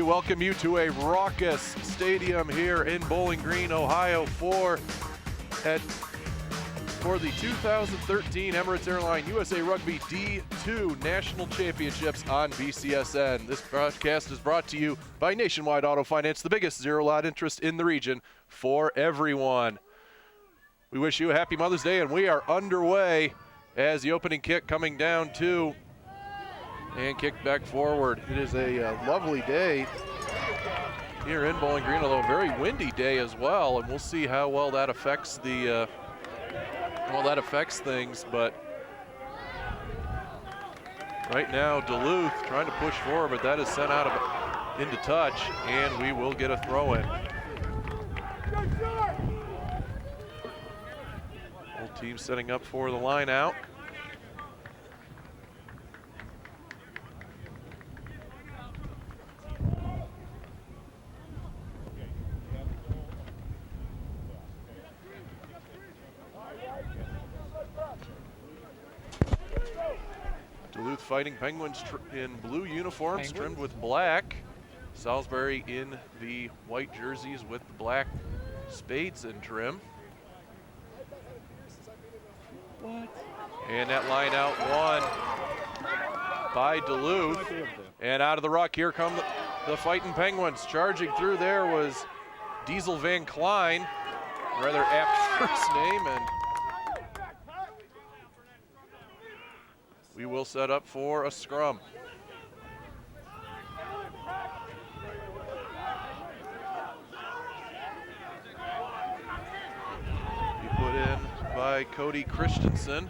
welcome you to a raucous stadium here in Bowling Green, Ohio for the 2013 Emirates Airline USA Rugby D2 National Championships on BCSN. This broadcast is brought to you by Nationwide Auto Finance, the biggest zero-lot interest in the region for everyone. We wish you a happy Mother's Day, and we are underway as the opening kick coming down to and kicked back forward. It is a lovely day here in Bowling Green, although a very windy day as well, and we'll see how well that affects the things. But right now, Duluth trying to push forward, but that is sent out into touch, and we will get a throw in. Both teams setting up for the line out. Duluth Fighting Penguins in blue uniforms trimmed with black. Salisbury in the white jerseys with the black spades and trim. And that line out won by Duluth. And out of the ruck, here come the Fighting Penguins. Charging through there was Diesel Van Klein, rather apt first name, and we will set up for a scrum. Be put in by Cody Christensen.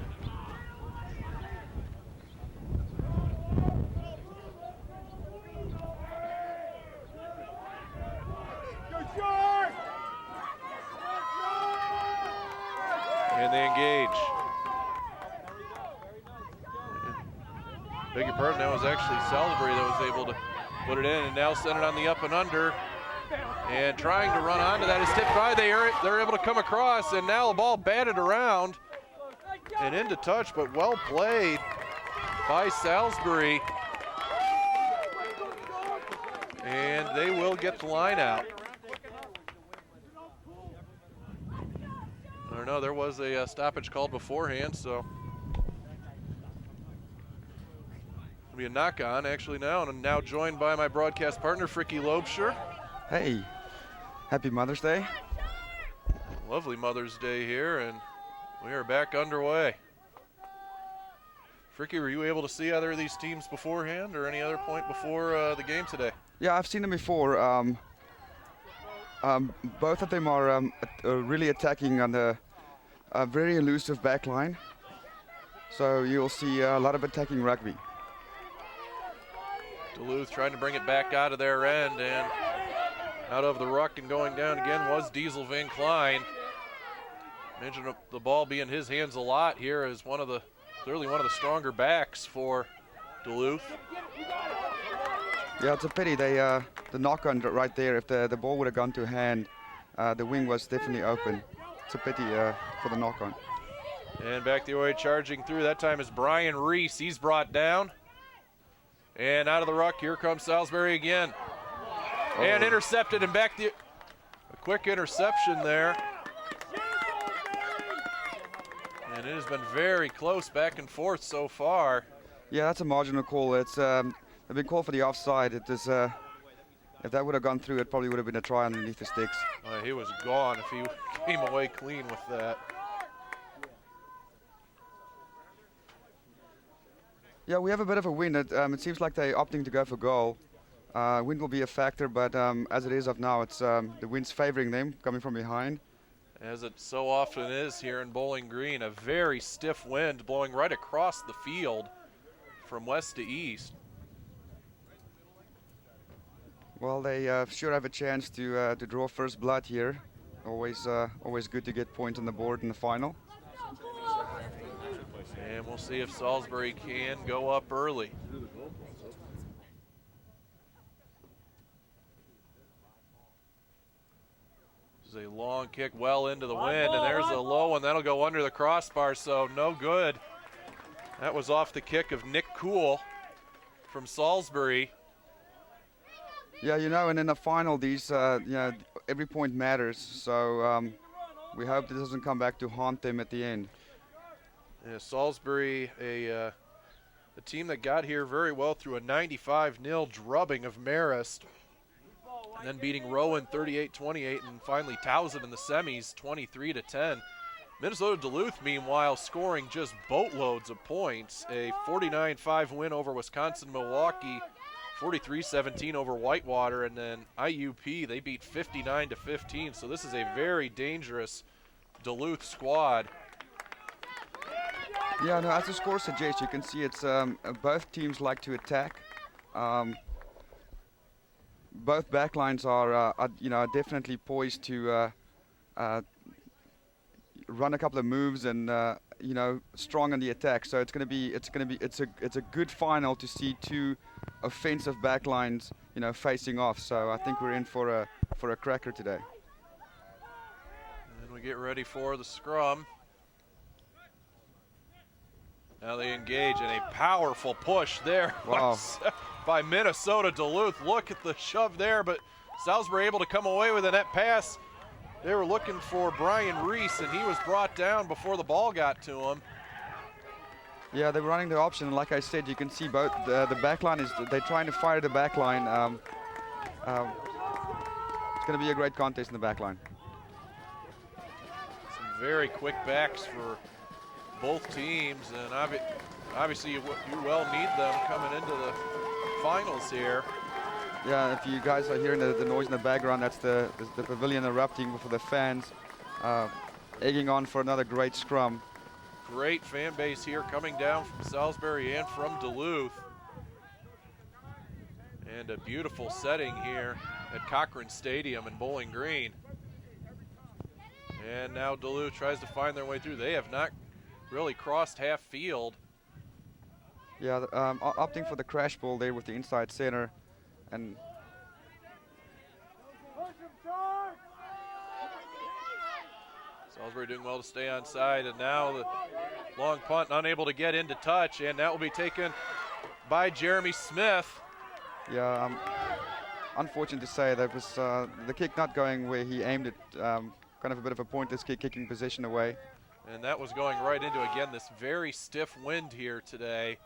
And they engage. Beg your pardon, that was actually Salisbury that was able to put it in, and now send it on the up and under. And trying to run onto that is tipped by. They're able to come across, and now the ball batted around and into touch, but well played by Salisbury. And they will get the line out. I don't know, there was a stoppage called beforehand, so it'll be a knock on actually now, and I'm now joined by my broadcast partner, Fricky Loebscher. Hey, happy Mother's Day. Lovely Mother's Day here, and we are back underway. Fricky, were you able to see either of these teams beforehand or any other point before the game today? Yeah, I've seen them before. Both of them are really attacking on the very elusive back line. So you'll see a lot of attacking rugby. Duluth trying to bring it back out of their end, and out of the ruck and going down again was Diesel Van Klein. Mentioned the ball be in his hands a lot here as clearly one of the stronger backs for Duluth. Yeah, it's a pity the knock-on right there. If the ball would have gone to hand, the wing was definitely open. It's a pity for the knock-on. And back the way charging through. That time is Brian Reese. He's brought down. And out of the ruck, here comes Salisbury again. And intercepted, and back a quick interception there. And it has been very close back and forth so far. Yeah, that's a marginal call. It's a big call for the offside. It is, if that would have gone through, it probably would have been a try underneath the sticks. He was gone if he came away clean with that. Yeah, we have a bit of a wind. It seems like they're opting to go for goal. Wind will be a factor, but as it is of now, it's the wind's favoring them, coming from behind. As it so often is here in Bowling Green, a very stiff wind blowing right across the field from west to east. Well, they sure have a chance to draw first blood here. Always good to get points on the board in the final. And we'll see if Salisbury can go up early. This is a long kick well into the wind, and there's a low one. That'll go under the crossbar, so no good. That was off the kick of Nick Cool from Salisbury. Yeah, and in the final, these, every point matters. So we hope this doesn't come back to haunt them at the end. Yeah, Salisbury, a team that got here very well through a 95-0 drubbing of Marist, and then beating Rowan 38-28, and finally Towson in the semis 23-10. Minnesota Duluth, meanwhile, scoring just boatloads of points. A 49-5 win over Wisconsin-Milwaukee, 43-17 over Whitewater, and then IUP, they beat 59-15. So this is a very dangerous Duluth squad. Yeah, no, as the score suggests, you can see it's both teams like to attack. Both backlines are definitely poised to run a couple of moves and strong on the attack. So it's a good final to see two offensive backlines facing off. So I think we're in for a cracker today. And we get ready for the scrum. Now they engage in a powerful push there. Wow. By Minnesota Duluth. Look at the shove there, but Salisbury able to come away with a net pass. They were looking for Brian Reese, and he was brought down before the ball got to him. Yeah, they were running the option, and like I said, you can see both the back line they're trying to fire the back line. It's going to be a great contest in the back line. Some very quick backs for both teams, and obviously you well need them coming into the finals here. Yeah, if you guys are hearing the noise in the background, that's the pavilion erupting for the fans, egging on for another great scrum. Great fan base here coming down from Salisbury and from Duluth. And a beautiful setting here at Cochran Stadium in Bowling Green. And now Duluth tries to find their way through. They have not really crossed half field. Yeah, opting for the crash ball there with the inside center. And Salisbury doing well to stay on side, and now the long punt unable to get into touch, and that will be taken by Jeremy Smith. Yeah, unfortunate to say that was the kick not going where he aimed it. Kind of a bit of a pointless kick, kicking position away. And that was going right into, again, this very stiff wind here today.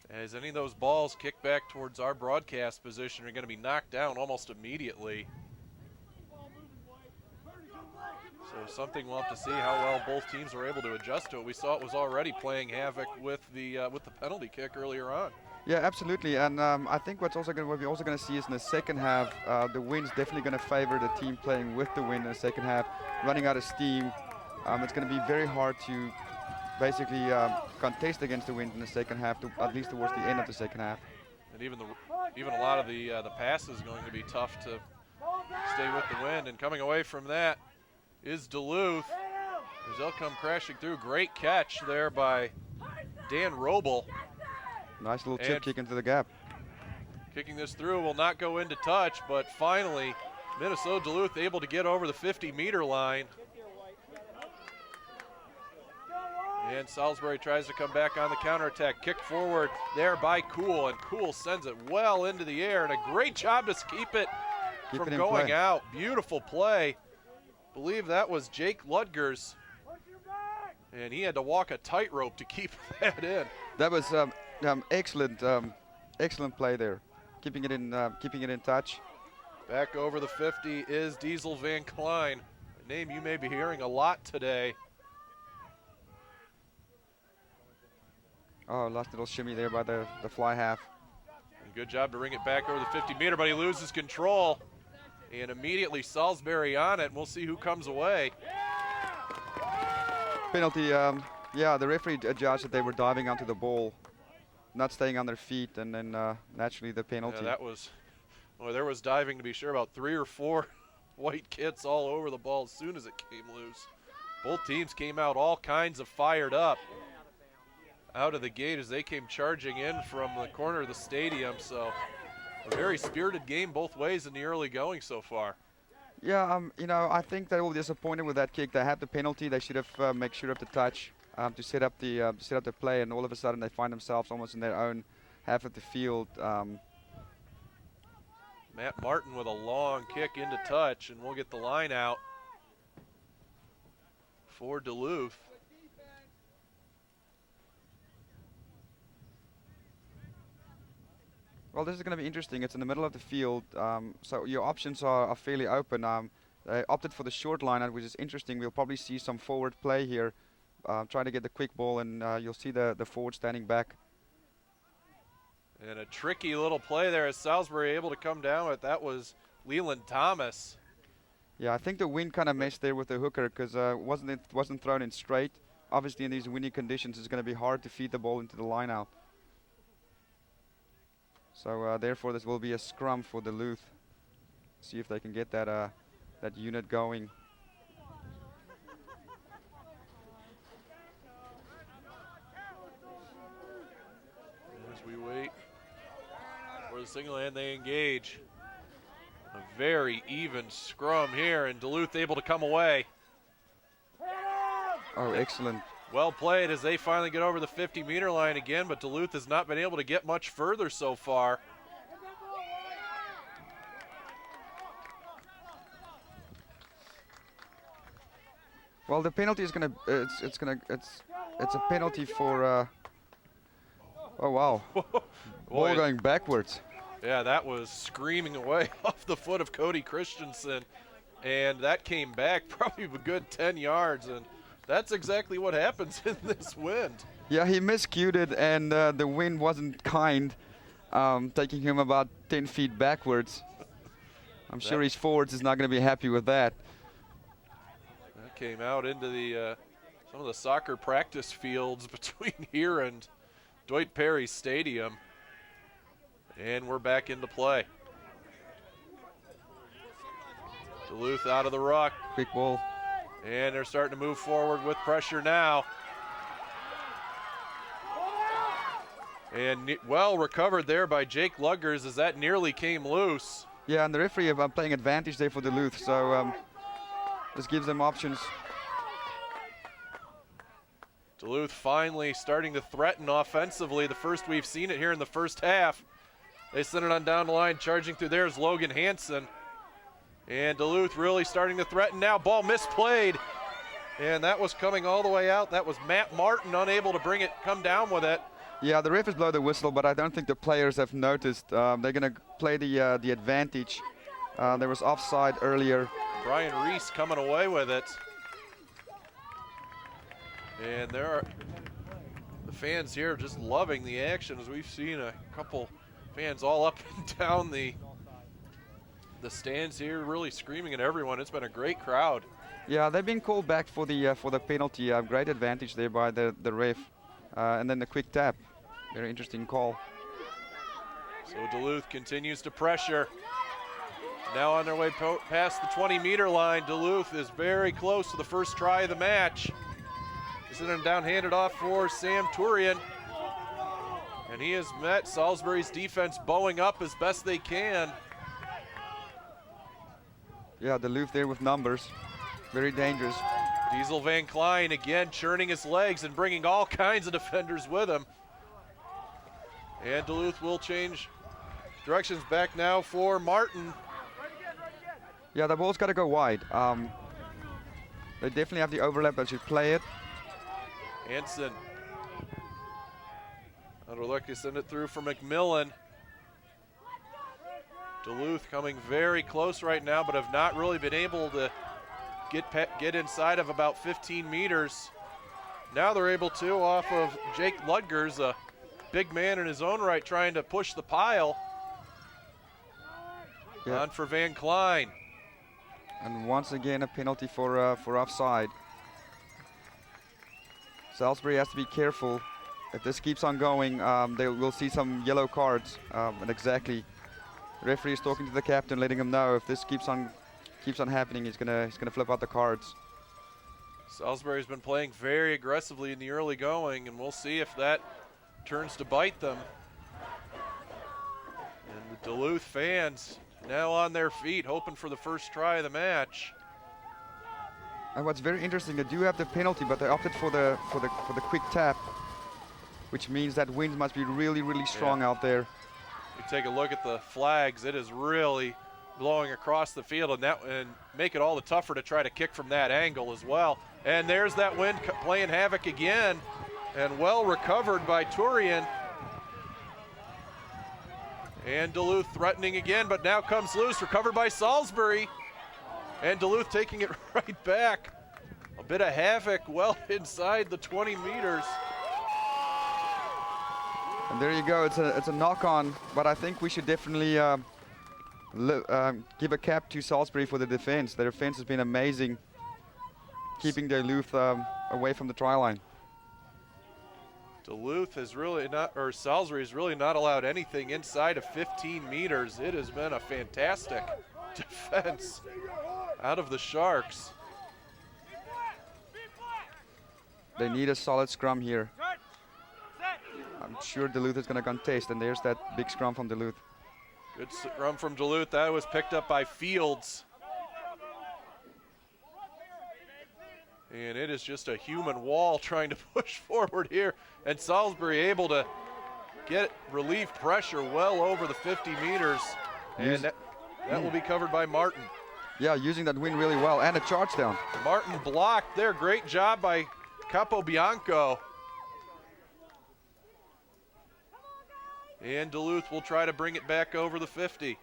As any of those balls kick back towards our broadcast position are going to be knocked down almost immediately. So something we'll have to see how well both teams were able to adjust to it. We saw it was already playing havoc with the penalty kick earlier on. Yeah, absolutely. And I think what we're also going to see is in the second half, the wind's definitely going to favor the team playing with the wind in the second half, running out of steam. It's going to be very hard to basically contest against the wind in the second half, at least towards the end of the second half. And even a lot of the passes going to be tough to stay with the wind. And coming away from that is Duluth, as they'll come crashing through. Great catch there by Dan Roble. Nice little chip kick into the gap. Kicking this through will not go into touch, but finally Minnesota Duluth able to get over the 50-meter line. And Salisbury tries to come back on the counterattack. Kick forward there by Kuhl, and Kuhl sends it well into the air, and a great job to keep it from going out. Beautiful play. Believe that was Jake Ludgers, and he had to walk a tightrope to keep that in. That was excellent play there, keeping it in touch. Back over the 50 is Diesel Van Klein, a name you may be hearing a lot today. Oh, last little shimmy there by the fly half. And good job to bring it back over the 50-meter, but he loses control. And immediately Salisbury on it, and we'll see who comes away. Penalty, yeah, the referee judged that they were diving onto the ball, not staying on their feet, and then naturally the penalty. Yeah, that was, well, there was diving to be sure, about 3 or 4 white kits all over the ball as soon as it came loose. Both teams came out all kinds of fired up out of the gate as they came charging in from the corner of the stadium. So a very spirited game both ways in the early going so far. Yeah, I think they were disappointed with that kick. They had the penalty. They should have made sure of the touch to set up the play, and all of a sudden they find themselves almost in their own half of the field. Matt Martin with a long kick into touch, and we'll get the line out for Duluth. Well, this is going to be interesting. It's in the middle of the field, so your options are fairly open. They opted for the short line, which is interesting. We'll probably see some forward play here, trying to get the quick ball, and you'll see the forward standing back. And a tricky little play there as Salisbury able to come down with. That was Leland Thomas. Yeah, I think the wind kind of messed there with the hooker because it wasn't thrown in straight. Obviously, in these windy conditions, it's going to be hard to feed the ball into the line out. So therefore, this will be a scrum for Duluth. See if they can get that unit going. As we wait for the signal and they engage. A very even scrum here, and Duluth able to come away. Oh, excellent. Well played as they finally get over the 50-meter line again, but Duluth has not been able to get much further so far. Well, the penalty is gonna it's a penalty for. Oh wow! Ball going backwards. Yeah, that was screaming away off the foot of Cody Christensen, and that came back probably a good 10 yards, and that's exactly what happens in this wind. Yeah, he miscued it, and the wind wasn't kind, taking him about 10 feet backwards. I'm sure his forwards is not going to be happy with that. That came out into the some of the soccer practice fields between here and Dwight Perry Stadium. And we're back into play. Duluth out of the ruck. Quick ball. And they're starting to move forward with pressure now. And well recovered there by Jake Luggers as that nearly came loose. Yeah, and the referee playing advantage there for Duluth, so this gives them options. Duluth finally starting to threaten offensively. The first we've seen it here in the first half. They send it on down the line, charging through there is Logan Hansen. And Duluth really starting to threaten now. Ball misplayed. And that was coming all the way out. That was Matt Martin unable to come down with it. Yeah, the ref has blown the whistle, but I don't think the players have noticed. They're going to play the advantage. There was offside earlier. Brian Reese coming away with it. And there are the fans here just loving the action as we've seen a couple fans all up and down the stands here, really screaming at everyone. It's been a great crowd. Yeah, they've been called back for the penalty. Great advantage there by the ref, and then the quick tap. Very interesting call. So Duluth continues to pressure. Now on their way past the 20-meter line. Duluth is very close to the first try of the match. Send him down, handed off for Sam Turian. And he has met Salisbury's defense bowing up as best they can. Yeah, Duluth there with numbers. Very dangerous. Diesel Van Klein again churning his legs and bringing all kinds of defenders with him. And Duluth will change directions back now for Martin. Yeah, the ball's got to go wide. They definitely have the overlap. They should play it. Hansen. Another look to send it through for McMillan. Duluth coming very close right now, but have not really been able to get inside of about 15 meters. Now they're able to off of Jake Ludgers, a big man in his own right, trying to push the pile. Yeah. On for Van Klein. And once again, a penalty for offside. Salisbury has to be careful. If this keeps on going, they will see some yellow cards. And exactly, the referee is talking to the captain, letting him know if this keeps on happening, he's gonna flip out the cards. Salisbury's been playing very aggressively in the early going, and we'll see if that turns to bite them. And the Duluth fans now on their feet, hoping for the first try of the match. And what's very interesting, they do have the penalty, but they opted for the quick tap, which means that wind must be really, really strong out there. You take a look at the flags, it is really blowing across the field, and make it all the tougher to try to kick from that angle as well. And there's that wind playing havoc again, and well recovered by Turian. And Duluth threatening again, but now comes loose, recovered by Salisbury. And Duluth taking it right back. A bit of havoc well inside the 20 meters. And there you go, it's a knock-on, but I think we should definitely give a cap to Salisbury for the defense. Their defense has been amazing, keeping Duluth away from the try line. Duluth has really not, or Salisbury has really not allowed anything inside of 15 meters. It has been a fantastic defense out of the Sharks. They need a solid scrum here. I'm sure Duluth is going to contest, and there's that big scrum from Duluth. Good scrum from Duluth. That was picked up by Fields. And it is just a human wall trying to push forward here. And Salisbury able to get relief pressure well over the 50 meters. And that will be covered by Martin. Yeah, using that wind really well, and a charge down. Martin blocked there. Great job by Capobianco. And Duluth will try to bring it back over the 50.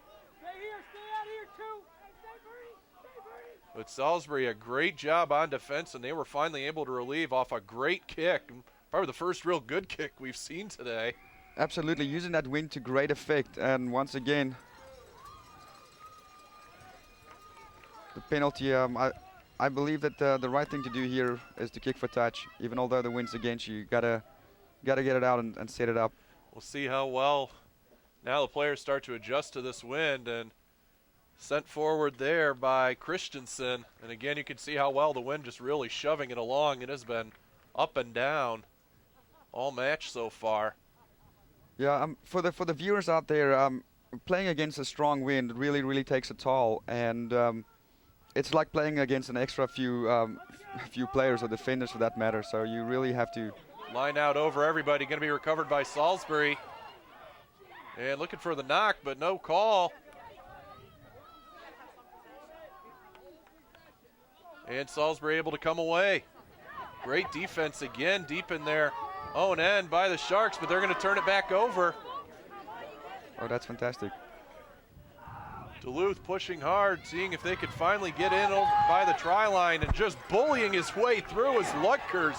But Salisbury, a great job on defense, and they were finally able to relieve off a great kick. Probably the first real good kick we've seen today. Absolutely, using that wind to great effect. And once again, the penalty, I believe that the right thing to do here is to kick for touch. Even although the wind's against you, you gotta get it out and set it up. We'll see how well now the players start to adjust to this wind, and sent forward there by Christensen. And again, you can see how well the wind just really shoving it along. It has been up and down all match so far. Yeah, for the viewers out there, playing against a strong wind really takes a toll, and it's like playing against an extra few players or defenders for that matter. So you really have to line out over everybody. Going to be recovered by Salisbury. And looking for the knock, but no call. And Salisbury able to come away. Great defense again, deep in their own end by the Sharks, but they're going to turn it back over. Oh, that's fantastic. Duluth pushing hard, seeing if they could finally get in over by the try line, and just bullying his way through as Lutkers.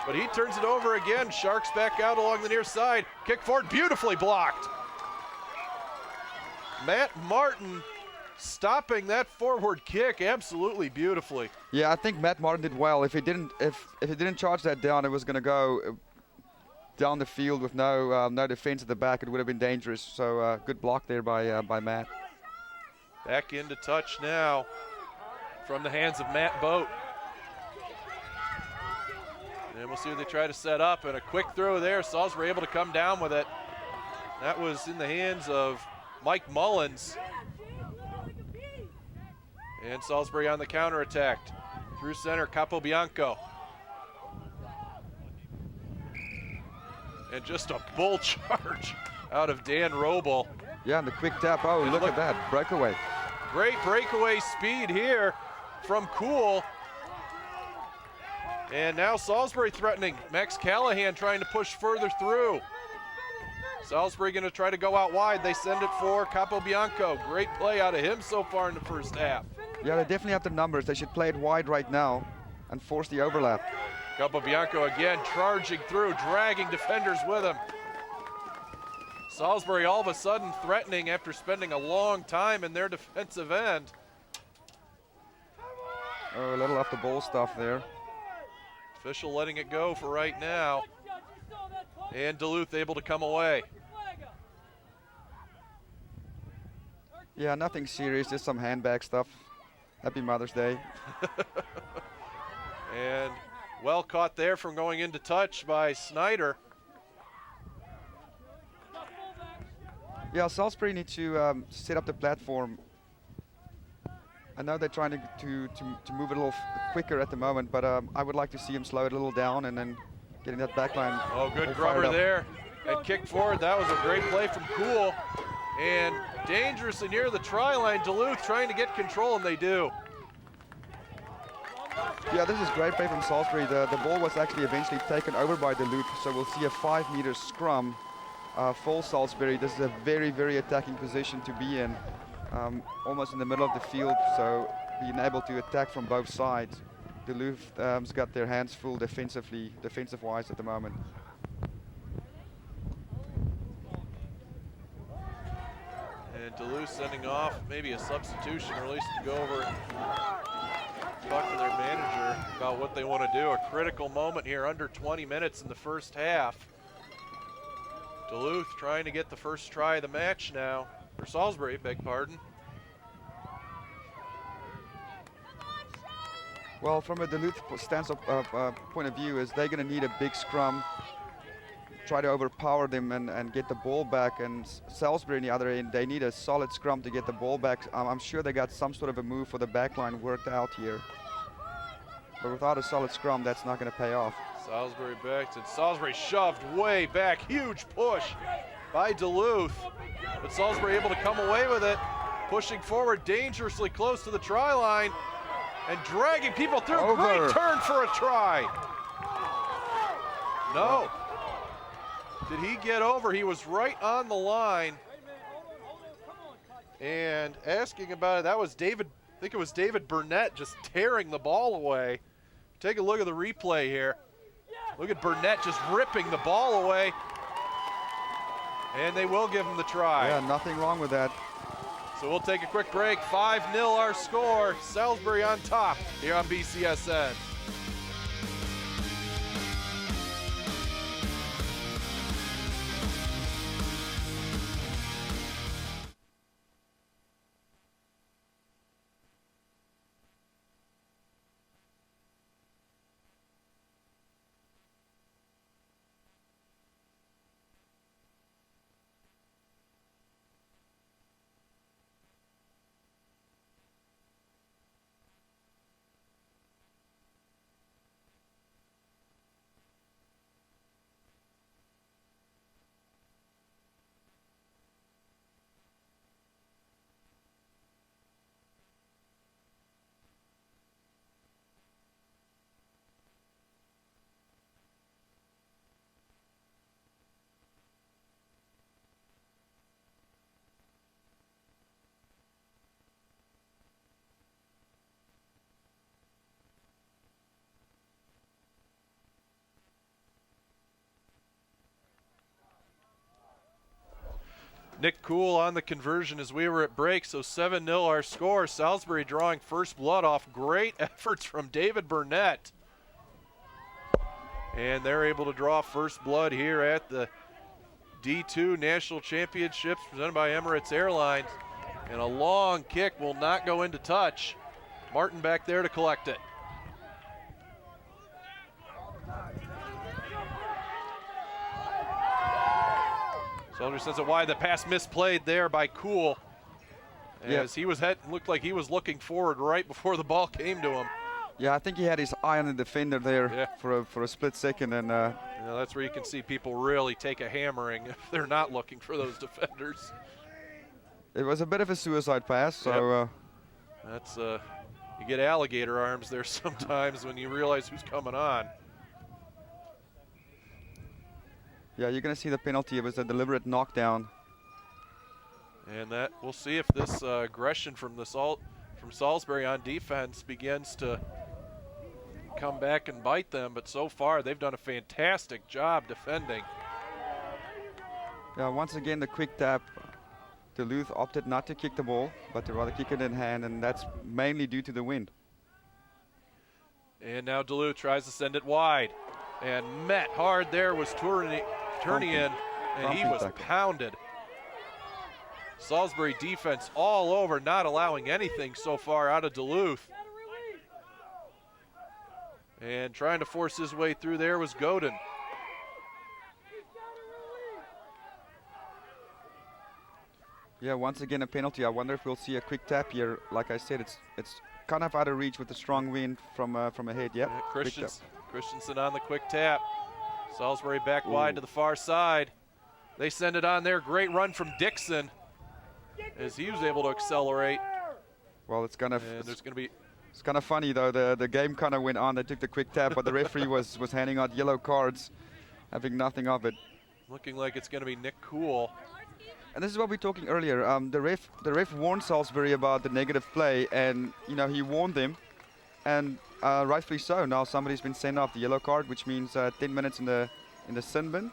But he turns it over again. Sharks back out along the near side. Kick forward, beautifully blocked. Matt Martin stopping that forward kick absolutely beautifully. Yeah, I think Matt Martin did well. If he didn't charge that down, it was going to go down the field with no defense at the back. It would have been dangerous. So good block there by Matt. Back into touch now from the hands of Matt Boat. And we'll see what they try to set up, and a quick throw there. Salisbury able to come down with it. That was in the hands of Mike Mullins. And Salisbury on the counterattack. Through center, Capobianco. And just a bull charge out of Dan Roble. Yeah, and the quick tap. Oh, look at that, breakaway. Great breakaway speed here from Kuhl. And now Salisbury threatening. Max Callahan trying to push further through. Salisbury going to try to go out wide. They send it for Capobianco. Great play out of him so far in the first half. Yeah, they definitely have the numbers. They should play it wide right now and force the overlap. Capobianco again charging through, dragging defenders with him. Salisbury all of a sudden threatening after spending a long time in their defensive end. Oh, a little off the ball stuff there. Official letting it go for right now. And Duluth able to come away. Yeah, nothing serious, just some handbag stuff. Happy Mother's Day. And well caught there from going into touch by Snyder. Yeah, Salisbury need to set up the platform. I know they're trying to move it a little quicker at the moment, but I would like to see him slow it a little down and then getting that back line. Oh, good rubber there. and kicked forward. That was a great play from Cool. And dangerously near the try line, Duluth trying to get control, and they do. Yeah, this is great play from Salisbury. The ball was actually eventually taken over by Duluth, so we'll see a 5-meter scrum for Salisbury. This is a very, very attacking position to be in, almost in the middle of the field, so being able to attack from both sides. Duluth's got their hands full defensive-wise at the moment. And Duluth sending off maybe a substitution, or at least to go over and talk to their manager about what they want to do. A critical moment here, under 20 minutes in the first half. Duluth trying to get the first try of the match now, or Salisbury, beg pardon. Well, from a Duluth stance point of view, is they're going to need a big scrum, try to overpower them and get the ball back. And Salisbury on the other end, they need a solid scrum to get the ball back. I'm sure they got some sort of a move for the back line worked out here. But without a solid scrum, that's not going to pay off. Salisbury back, and Salisbury shoved way back. Huge push by Duluth. But Salisbury able to come away with it, pushing forward dangerously close to the try line and dragging people through. Over. Great turn for a try. No. Did he get over? He was right on the line. And asking about it, that was David, I think it was David Burnett just tearing the ball away. Take a look at the replay here. Look at Burnett just ripping the ball away. And they will give him the try. Yeah, nothing wrong with that. So we'll take a quick break. 5-0 our score. Salisbury on top here on BCSN. Nick Cool on the conversion as we were at break, so 7-0 our score. Salisbury drawing first blood off great efforts from David Burnett. And they're able to draw first blood here at the D2 National Championships presented by Emirates Airlines. And a long kick will not go into touch. Martin back there to collect it. Soldier sends it wide. The pass misplayed there by Cool. As he was looked like he was looking forward right before the ball came to him. Yeah, I think he had his eye on the defender there for a split second. And that's where you can see people really take a hammering if they're not looking for those defenders. It was a bit of a suicide pass. So that's you get alligator arms there sometimes when you realize who's coming on. Yeah, you're going to see the penalty. It was a deliberate knockdown. And that we'll see if this aggression from Salisbury on defense begins to come back and bite them. But so far, they've done a fantastic job defending. Yeah, once again, the quick tap. Duluth opted not to kick the ball, but to rather kick it in hand, and that's mainly due to the wind. And now Duluth tries to send it wide. And met hard there was Turnian, and he was pounded. Salisbury defense all over, not allowing anything so far out of Duluth. And trying to force his way through there was Godin. Yeah, once again a penalty. I wonder if we'll see a quick tap here. Like I said, it's kind of out of reach with the strong wind from ahead. Yep. Christensen on the quick tap. Salisbury back wide to the far side. They send it on there. Great run from Dixon as he was able to accelerate. Well, it's kind of it's kind of funny though. The game kind of went on. They took the quick tap, but the referee was handing out yellow cards, having nothing of it. Looking like it's going to be Nick Cool. And this is what we were talking earlier. The ref warned Salisbury about the negative play, and he warned them, and rightfully so. Now somebody's been sent off the yellow card, which means 10 minutes in the sin bin.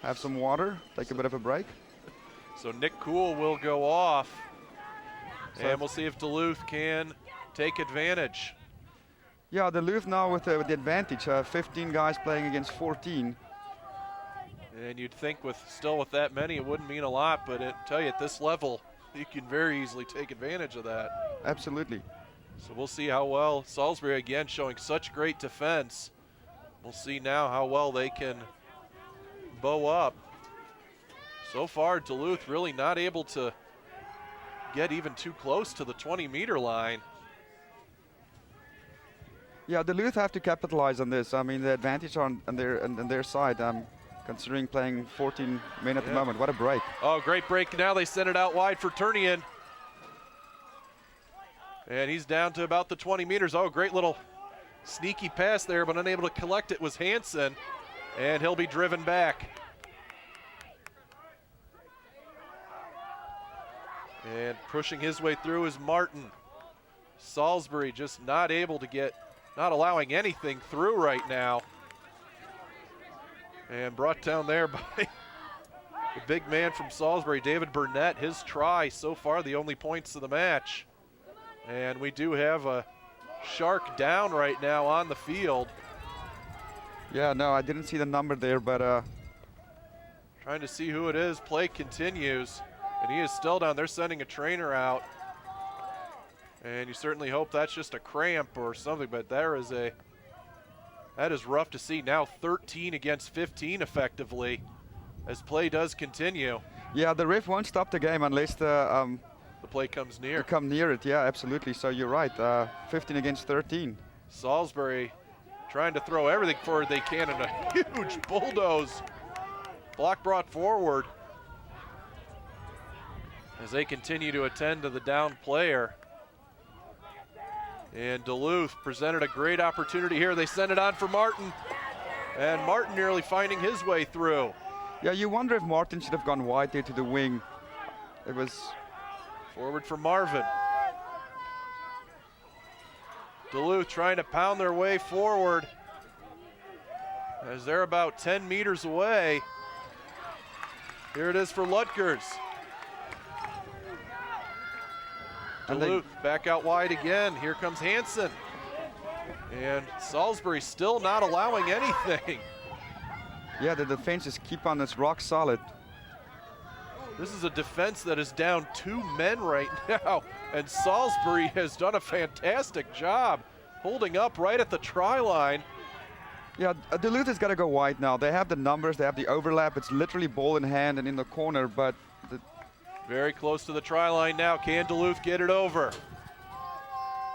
Have some water, take a bit of a break. So Nick Cool will go off, and we'll see if Duluth can take advantage. Yeah, Duluth now with the advantage. 15 guys playing against 14. And you'd think with that many, it wouldn't mean a lot, but I tell you, at this level, you can very easily take advantage of that. Absolutely. So we'll see how well Salisbury, again, showing such great defense. We'll see now how well they can bow up. So far, Duluth really not able to get even too close to the 20-meter line. Yeah, Duluth have to capitalize on this. I mean, the advantage on their side. Considering playing 14 men at the moment. What a break. Oh, great break. Now they send it out wide for Turnian. And he's down to about the 20 meters. Oh, great little sneaky pass there, but unable to collect it was Hansen. And he'll be driven back. And pushing his way through is Martin. Salisbury just not able to not allowing anything through right now. And brought down there by the big man from Salisbury, David Burnett. His try so far, the only points of the match. And we do have a Shark down right now on the field. Yeah, no, I didn't see the number there, but trying to see who it is. Play continues, and he is still down. They're sending a trainer out. And you certainly hope that's just a cramp or something, but that is rough to see. Now 13 against 15 effectively as play does continue. Yeah, the ref won't stop the game unless the play comes near. Come near it, yeah, absolutely. So you're right, 15 against 13. Salisbury trying to throw everything forward they can in a huge bulldoze. Block brought forward as they continue to attend to the down player. And Duluth presented a great opportunity here. They send it on for Martin, and Martin nearly finding his way through. Yeah, you wonder if Martin should have gone wide there to the wing. It was forward for Marvin. Duluth trying to pound their way forward as they're about 10 meters away. Here it is for Lutgers. Duluth back out wide again. Here comes Hansen. And Salisbury still not allowing anything. Yeah, the defense just keep on this rock solid. This is a defense that is down 2 men right now. And Salisbury has done a fantastic job holding up right at the try line. Yeah, Duluth has got to go wide now. They have the numbers, they have the overlap. It's literally ball in hand and in the corner, but very close to the try line now. Can Duluth get it over?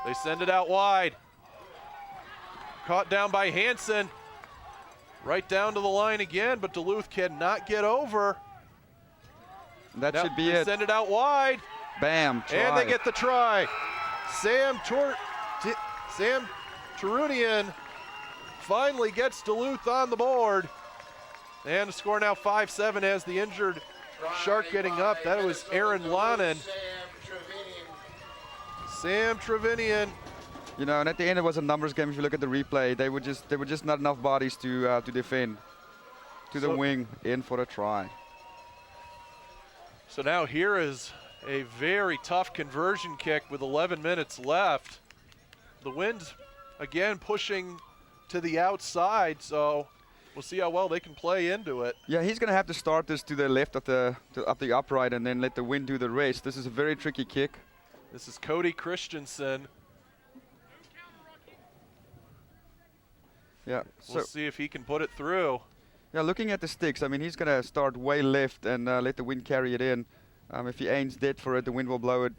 They send it out wide. Caught down by Hansen. Right down to the line again, but Duluth cannot get over. That should be it. Send it out wide. Bam, try. And they get the try. Sam Turunian finally gets Duluth on the board. And the score now 5-7 as the injured Shark getting up. That was Aaron Lonnen. Sam Trevinian. You know, and at the end it was a numbers game. If you look at the replay, they were just not enough bodies to defend. To the wing, in for a try. So now here is a very tough conversion kick with 11 minutes left. The wind again pushing to the outside, so we'll see how well they can play into it. Yeah, he's going to have to start this to the left of the upright and then let the wind do the rest. This is a very tricky kick. This is Cody Christensen. Yeah, we'll see if he can put it through. Yeah, looking at the sticks, I mean, he's going to start way left and let the wind carry it in. If he aims dead for it, the wind will blow it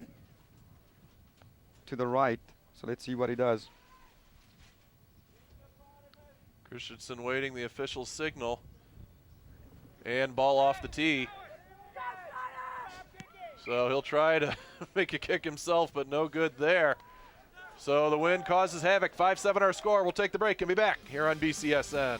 to the right. So let's see what he does. Christensen waiting the official signal. And ball off the tee. So he'll try to make a kick himself, but no good there. So the wind causes havoc. 5-7 our score. We'll take the break and be back here on BCSN.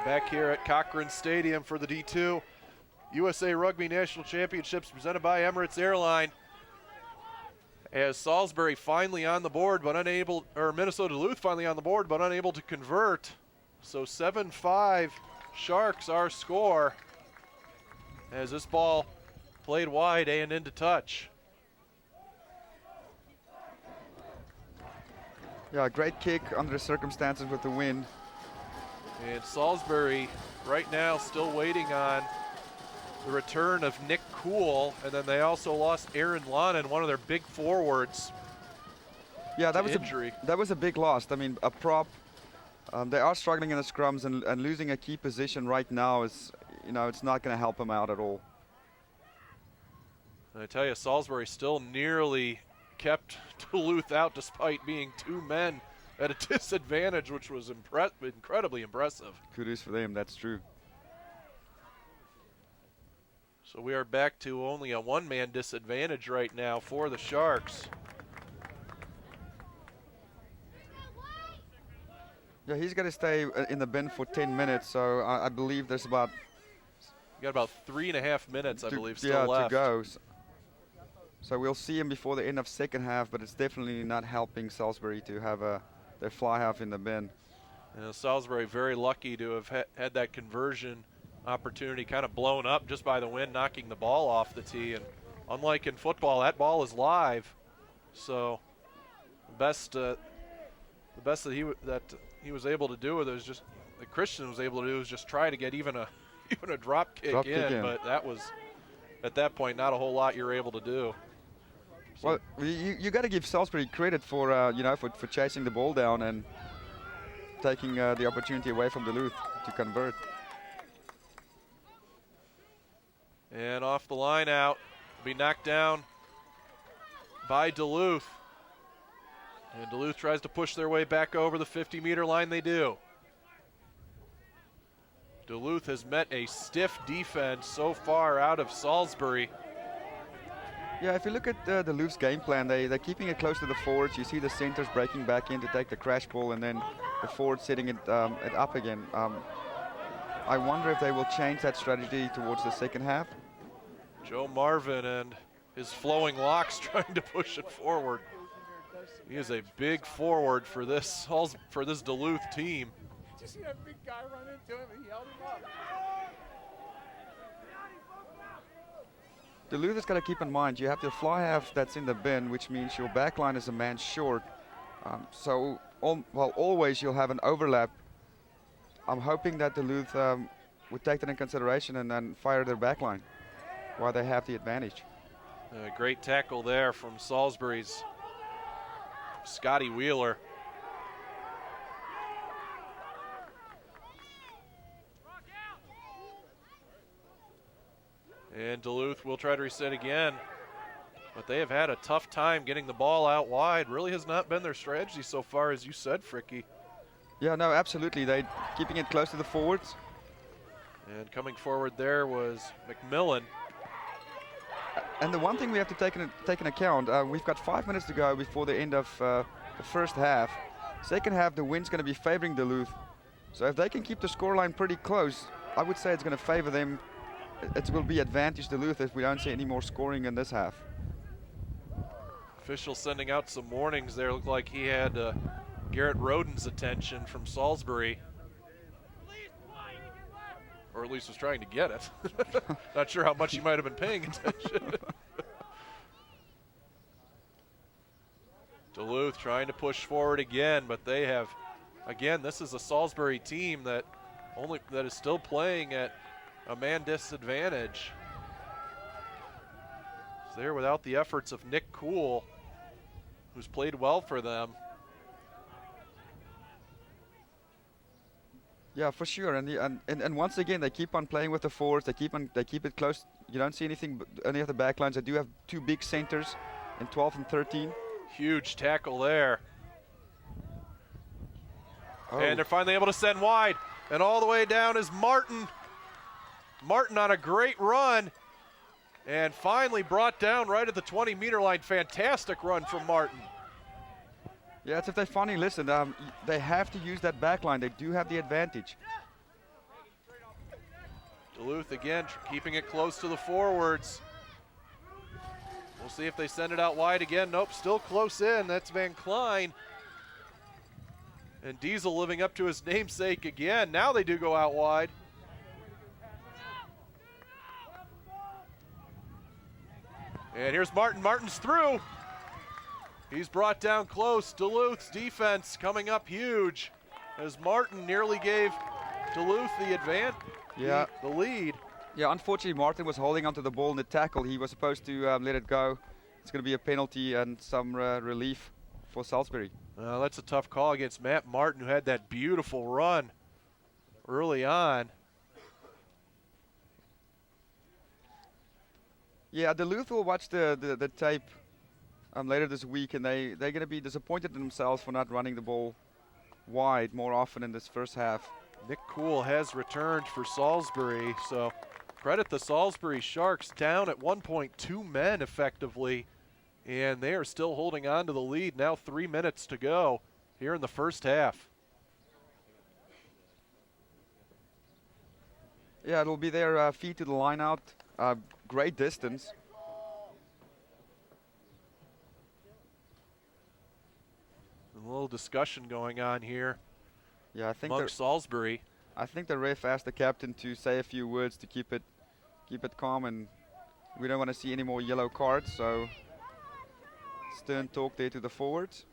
Back here at Cochran Stadium for the D2 USA Rugby National Championships presented by Emirates Airline. As Salisbury finally on the board but unable, or Minnesota Duluth finally on the board but unable to convert. So 7-5 Sharks our score as this ball played wide and into touch. Yeah, great kick under the circumstances with the wind. And Salisbury right now still waiting on the return of Nick Kuhl, and then they also lost Aaron Lonan, one of their big forwards. Yeah, that was injury. That was a big loss. I mean, a prop. They are struggling in the scrums, and losing a key position right now is, it's not going to help them out at all. And I tell you, Salisbury still nearly kept Duluth out despite being two men at a disadvantage, which was incredibly impressive. Kudos for them, that's true. So we are back to only a one-man disadvantage right now for the Sharks. Yeah, he's going to stay in the bin for 10 minutes, so I believe there's about... You got about 3.5 minutes, I believe, still left. to go. So we'll see him before the end of second half, but it's definitely not helping Salisbury to have their fly half in the bin. And Salisbury very lucky to have had that conversion opportunity kind of blown up just by the wind knocking the ball off the tee. And unlike in football, that ball is live. So the best that he was able to do with it was just, that Christian was able to do was just try to get even a drop kick in. But that was, at that point, not a whole lot you're able to do. So well, you got to give Salisbury credit for for chasing the ball down and taking the opportunity away from Duluth to convert. And off the line out, be knocked down by Duluth. And Duluth tries to push their way back over the 50-meter line. They do. Duluth has met a stiff defense so far out of Salisbury. Yeah, if you look at Duluth's game plan, they're keeping it close to the forwards. You see the centers breaking back in to take the crash ball, and then the forwards setting it up again. I wonder if they will change that strategy towards the second half. Joe Marvin and his flowing locks trying to push it forward. He is a big forward for this Duluth team. Did you see that big guy run into him and he held him up? Duluth has got to keep in mind, you have the fly half that's in the bin, which means your back line is a man short. Always you'll have an overlap. I'm hoping that Duluth would take that in consideration and then fire their back line while they have the advantage. A great tackle there from Salisbury's Scotty Wheeler. And Duluth will try to reset again. But they have had a tough time getting the ball out wide. Really has not been their strategy so far, as you said, Fricky. Yeah, no, absolutely. They're keeping it close to the forwards. And coming forward there was McMillan. And the one thing we have to take in account, we've got 5 minutes to go before the end of the first half. Second half, the wind's going to be favoring Duluth. So if they can keep the scoreline pretty close, I would say it's going to favor them. It will be advantage Duluth if we don't see any more scoring in this half. Official sending out some warnings there. Looked like he had Garrett Roden's attention from Salisbury. Or at least was trying to get it. Not sure how much he might have been paying attention. Duluth trying to push forward again, but they have, again, this is a Salisbury team that is still playing at a man disadvantage. It's there without the efforts of Nick Cool, who's played well for them. Yeah, for sure. And once again, they keep on playing with the forwards. They keep it close. You don't see anything, any of the backlines. They do have two big centers in 12 and 13. Huge tackle there. Oh. And they're finally able to send wide. And all the way down is Martin. Martin on a great run. And finally brought down right at the 20-meter line. Fantastic run from Martin. Yeah, it's if they finally listen. They have to use that back line. They do have the advantage. Duluth again keeping it close to the forwards. We'll see if they send it out wide again. Nope, still close in. That's Van Klein. And Diesel living up to his namesake again. Now they do go out wide. And here's Martin. Martin's through. He's brought down close. Duluth's defense coming up huge as Martin nearly gave Duluth the lead. Yeah, unfortunately, Martin was holding onto the ball in the tackle. He was supposed to let it go. It's going to be a penalty and some relief for Salisbury. That's a tough call against Matt Martin, who had that beautiful run early on. Yeah, Duluth will watch the tape later this week, and they're going to be disappointed in themselves for not running the ball wide more often in this first half. Nick Cool has returned for Salisbury, so credit the Salisbury Sharks, down at 1.2 men effectively, and they are still holding on to the lead. Now 3 minutes to go here in the first half. Yeah, it'll be their feet to the line out. Great distance. A little discussion going on here. Yeah, I think amongst Salisbury. I think the ref asked the captain to say a few words to keep it calm, and we don't want to see any more yellow cards. So stern talk there to the forwards.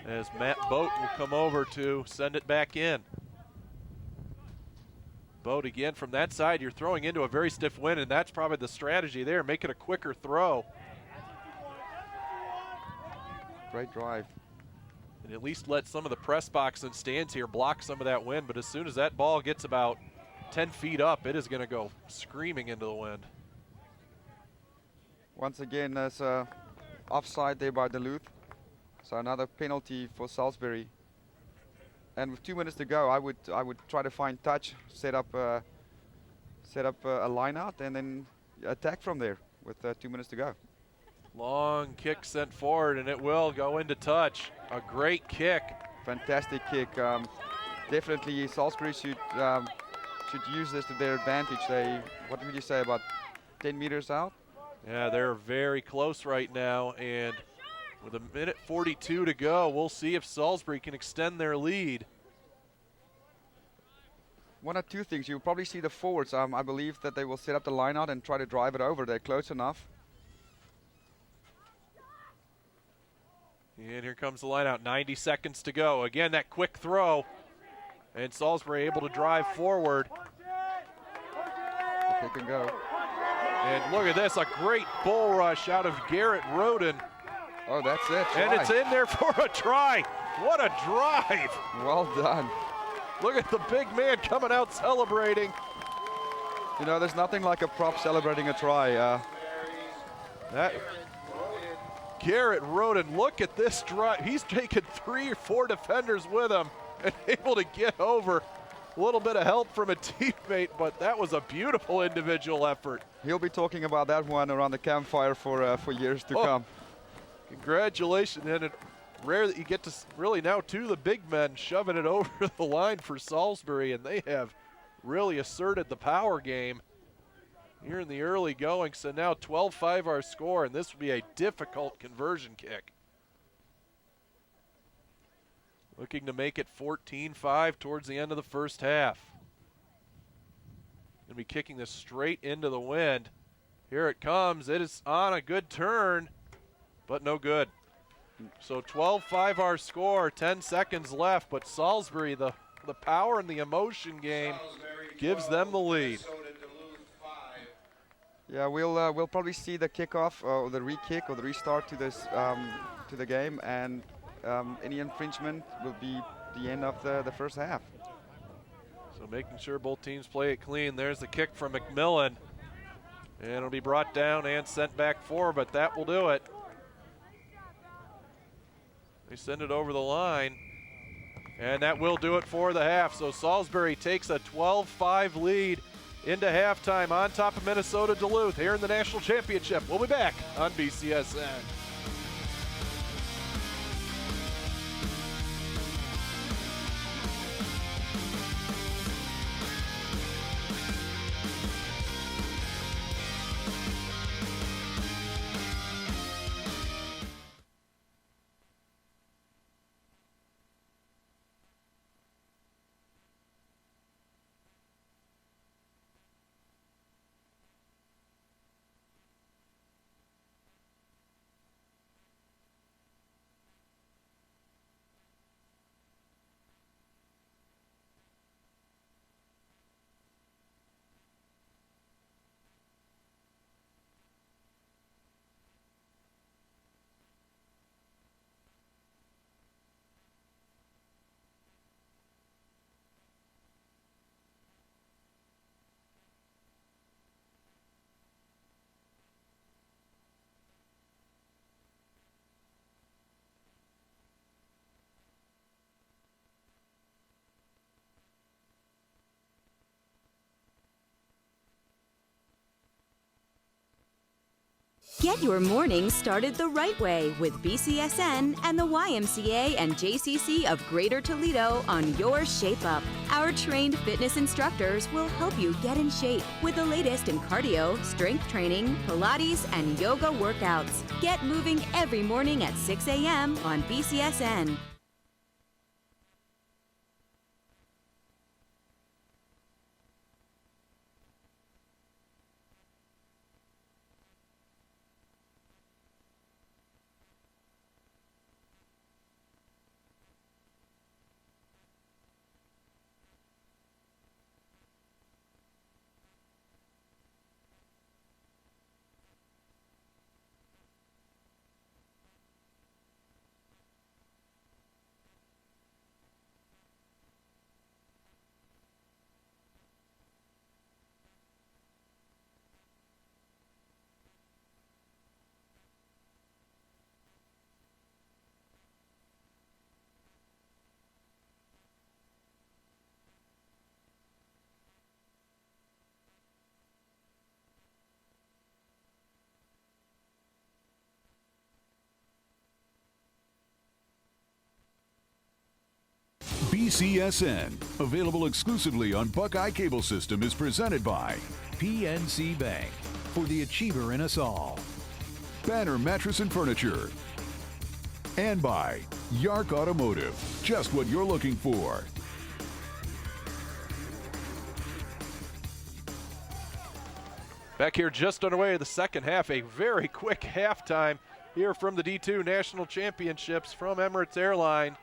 As Matt Boat will come over to send it back in. Boat again from that side. You're throwing into a very stiff wind, and that's probably the strategy there. Make it a quicker throw. Great drive. And at least let some of the press box and stands here block some of that wind. But as soon as that ball gets about 10 feet up, it is going to go screaming into the wind. Once again, there's offside there by Duluth. So another penalty for Salisbury. And with 2 minutes to go, I would try to find touch, set up a line out, and then attack from there with 2 minutes to go. Long kick sent forward, and it will go into touch. A great kick. Fantastic kick. Definitely Salisbury should use this to their advantage. What would you say, about 10 meters out? Yeah, they're very close right now, and with 1:42 to go, we'll see if Salisbury can extend their lead. One or two things. You'll probably see the forwards. I believe that they will set up the line out and try to drive it over. They're close enough. And here comes the line out. 90 seconds to go. Again, that quick throw. And Salisbury able to drive forward. They can go. And look at this, a great bull rush out of Garrett Roden. Oh, that's it. Try. And it's in there for a try. What a drive. Well done. Look at the big man coming out celebrating. You know, there's nothing like a prop celebrating a try. Garrett Roden, look at this drive. He's taken 3 or 4 defenders with him and able to get over. A little bit of help from a teammate, but that was a beautiful individual effort. He'll be talking about that one around the campfire for years to come. Congratulations, and it's rare that you get to really now two of the big men shoving it over the line for Salisbury, and they have really asserted the power game here in the early going. So now 12-5 our score, and this will be a difficult conversion kick. Looking to make it 14-5 towards the end of the first half. Going to be kicking this straight into the wind. Here it comes. It is on a good turn, but no good. So 12-5 our score, 10 seconds left, but Salisbury, the power and the emotion game gives them the lead. Yeah, we'll probably see the kickoff or the re-kick or the restart to this to the game, and any infringement will be the end of the first half. So making sure both teams play it clean. There's the kick from McMillan, and it'll be brought down and sent back forward, but that will do it. They send it over the line, and that will do it for the half. So Salisbury takes a 12-5 lead into halftime on top of Minnesota Duluth here in the National Championship. We'll be back on BCSN. Get your morning started the right way with BCSN and the YMCA and JCC of Greater Toledo on your Shape Up. Our trained fitness instructors will help you get in shape with the latest in cardio, strength training, Pilates, and yoga workouts. Get moving every morning at 6 a.m. on BCSN. BCSN, available exclusively on Buckeye Cable System, is presented by PNC Bank, for the achiever in us all. Banner Mattress and Furniture. And by Yark Automotive, just what you're looking for. Back here just underway the second half, a very quick halftime here from the D2 National Championships from Emirates Airline.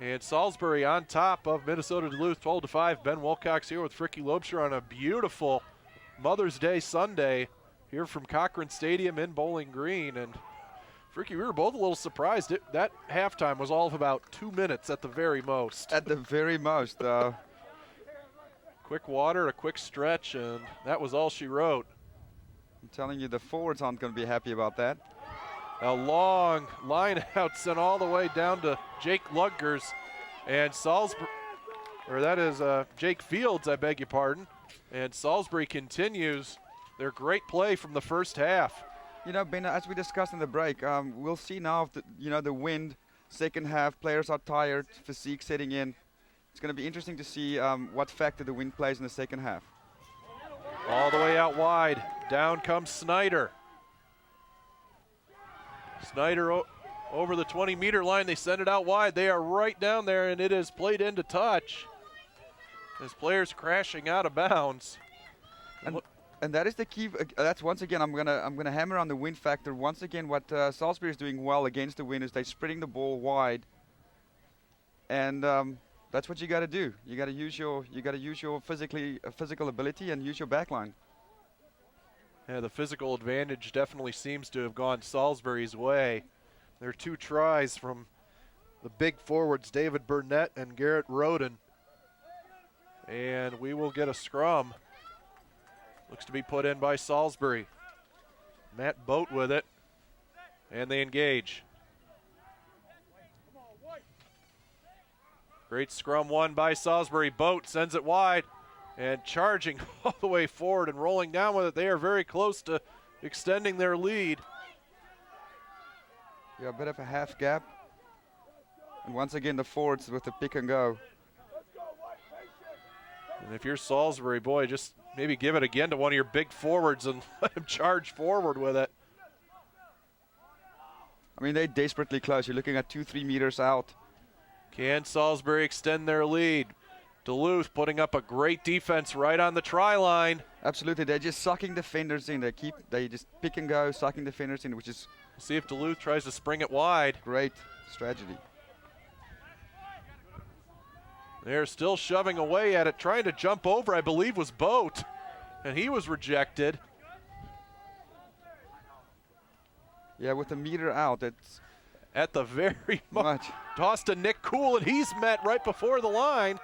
And Salisbury on top of Minnesota Duluth 12-5. Ben Wilcox here with Fricky Loebscher on a beautiful Mother's Day Sunday here from Cochran Stadium in Bowling Green. And Fricky, we were both a little surprised. That halftime was all of about 2 minutes at the very most. At the very most. Quick water, a quick stretch, and that was all she wrote. I'm telling you, the forwards aren't going to be happy about that. A long line out sent all the way down to Jake Lugers, and Salisbury, or that is Jake Fields, I beg your pardon. And Salisbury continues their great play from the first half. You know, Ben, as we discussed in the break, we'll see now if the wind, second half, players are tired, physique setting in. It's going to be interesting to see what factor the wind plays in the second half. All the way out wide. Down comes Snyder. Snyder over the 20-meter line. They send it out wide. They are right down there, and it is played into touch. As players crashing out of bounds. And that is the key. That's once again, I'm gonna hammer on the wind factor. Once again, what Salisbury is doing well against the wind is they're spreading the ball wide, and that's what you got to do. You got to use your physical ability and use your back line. Yeah, the physical advantage definitely seems to have gone Salisbury's way. There are 2 tries from the big forwards, David Burnett and Garrett Roden, and we will get a scrum. Looks to be put in by Salisbury. Matt Boat with it, and they engage. Great scrum won by Salisbury. Boat sends it wide, and charging all the way forward and rolling down with it. They are very close to extending their lead. Yeah, a bit of a half gap. And once again, the forwards with the pick and go. And if you're Salisbury, boy, just maybe give it again to one of your big forwards and let him charge forward with it. I mean, they're desperately close. You're looking at 2-3 meters out. Can Salisbury extend their lead? Duluth putting up a great defense right on the try line. Absolutely, they're just sucking defenders in. They just pick and go, sucking defenders in, which is. See if Duluth tries to spring it wide. Great strategy. They're still shoving away at it, trying to jump over, I believe was Boat, and he was rejected. Yeah, with a meter out, it's at the very much. Tossed to Nick Cool, and he's met right before the line.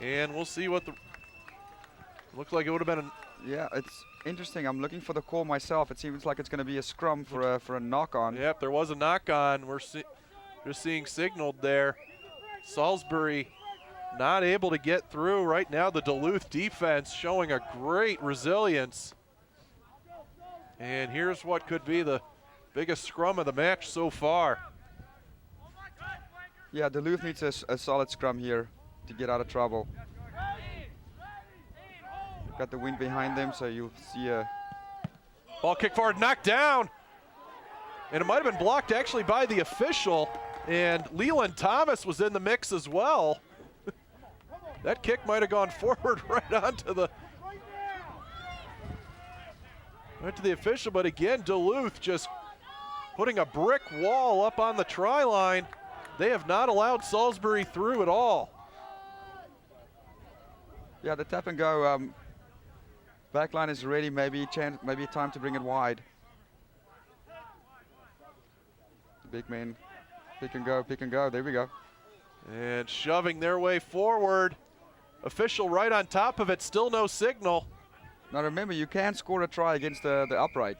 And we'll see what the looks like. It would have been yeah, it's interesting. I'm looking for the call myself. It seems like it's going to be a scrum for a knock-on. Yep, there was a knock-on. We're just seeing signaled there. Salisbury not able to get through right now. The Duluth defense showing a great resilience. And here's what could be the biggest scrum of the match so far. Yeah, Duluth needs a solid scrum here to get out of trouble. Got the wind behind them, so you'll see a ball kick forward, knocked down. And it might have been blocked actually by the official. And Leland Thomas was in the mix as well. That kick might have gone forward right onto the official, but again, Duluth just putting a brick wall up on the try line. They have not allowed Salisbury through at all. Yeah, the tap and go back line is ready. Maybe time to bring it wide. The big men, pick and go. There we go. And shoving their way forward. Official right on top of it, still no signal. Now remember, you can score a try against the upright.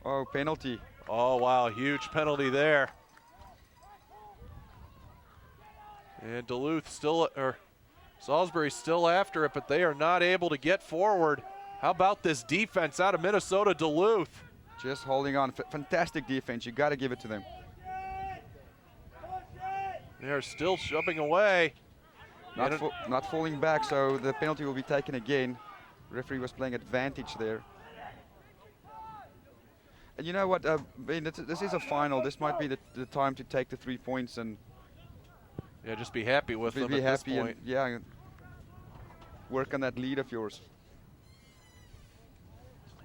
Oh, penalty. Oh, wow, huge penalty there. And Duluth still, or Salisbury still after it, but they are not able to get forward. How about this defense out of Minnesota Duluth? Just holding on. Fantastic defense. You got to give it to them. They're still shoving away. Not falling back, so the penalty will be taken again. Referee was playing advantage there. And you know what, Ben, this is a final. This might be the time to take the 3 points and yeah, just be happy with them at this point. Yeah, work on that lead of yours.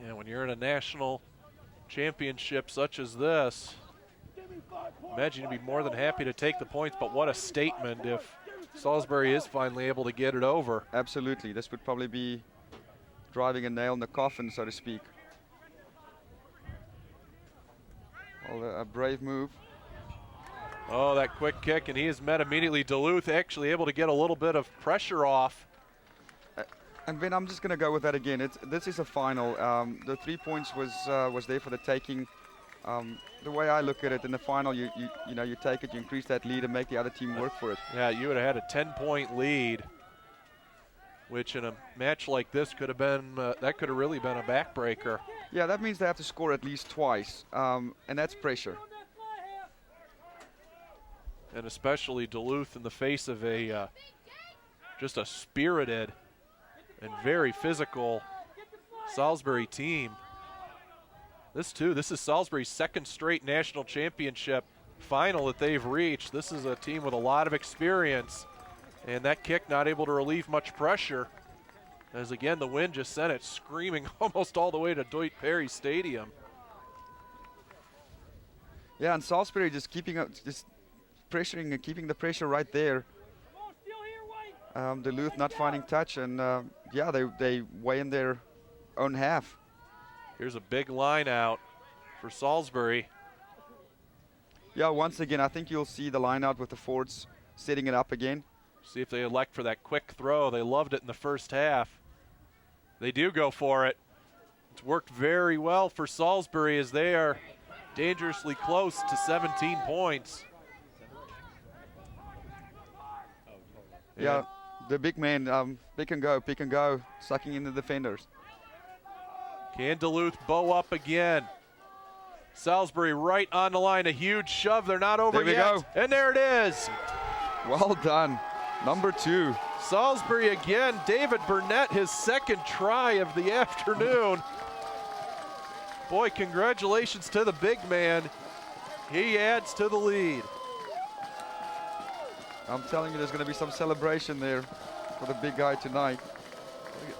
Yeah, when you're in a national championship such as this, imagine you'd be more than happy to take the points, but what a statement if Salisbury is finally able to get it over. Absolutely. This would probably be driving a nail in the coffin, so to speak. Well, a brave move. Oh, that quick kick, and he is met immediately. Duluth actually able to get a little bit of pressure off. And Ben, I'm just going to go with that again. This is a final. The 3 points was there for the taking. The way I look at it, in the final, you take it, you increase that lead, and make the other team work for it. Yeah, you would have had a 10-point lead which in a match like this could have been, that could have really been a backbreaker. Yeah, that means they have to score at least twice, and that's pressure. And especially Duluth in the face of a just a spirited and very physical Salisbury team. This is Salisbury's second straight national championship final that they've reached. This is a team with a lot of experience, and that kick not able to relieve much pressure, as again the wind just sent it screaming almost all the way to Deutsch Perry Stadium. Yeah, and Salisbury just keeping up, just pressuring and keeping the pressure right there. Duluth not finding touch, and yeah, they weigh in their own half. Here's a big line out for Salisbury. Yeah, once again, I think you'll see the line out with the Fords setting it up again. See if they elect for that quick throw. They loved it in the first half. They do go for it. It's worked very well for Salisbury as they are dangerously close to 17 points. Yeah, the big man, pick and go, sucking in the defenders. Can Duluth bow up again? Salisbury right on the line, a huge shove. They're not over yet. There we go. And there it is. Well done. Number 2. Salisbury again. David Burnett, his second try of the afternoon. Boy, congratulations to the big man. He adds to the lead. I'm telling you, there's going to be some celebration there for the big guy tonight.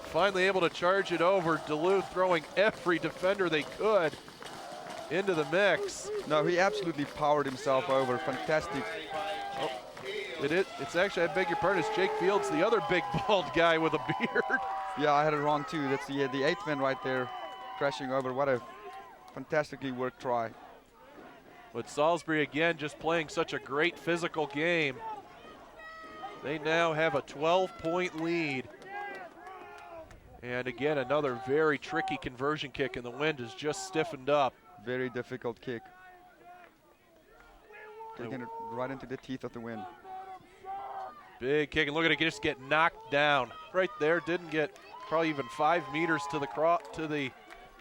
Finally able to charge it over. Duluth throwing every defender they could into the mix. No, he absolutely powered himself over. Fantastic. Oh, it's actually, I beg your pardon, it's Jake Fields, the other big bald guy with a beard. Yeah, I had it wrong too. That's the 8th man right there crashing over. What a fantastically worked try. But Salisbury again just playing such a great physical game. They now have a 12-point lead. And again, another very tricky conversion kick, and the wind has just stiffened up. Very difficult kick. Taking it right into the teeth of the wind. Big kick, and look at it just get knocked down. Right there, didn't get probably even 5 meters to the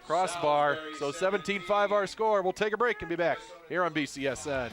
crossbar. So 17-5 our score. We'll take a break and be back here on BCSN.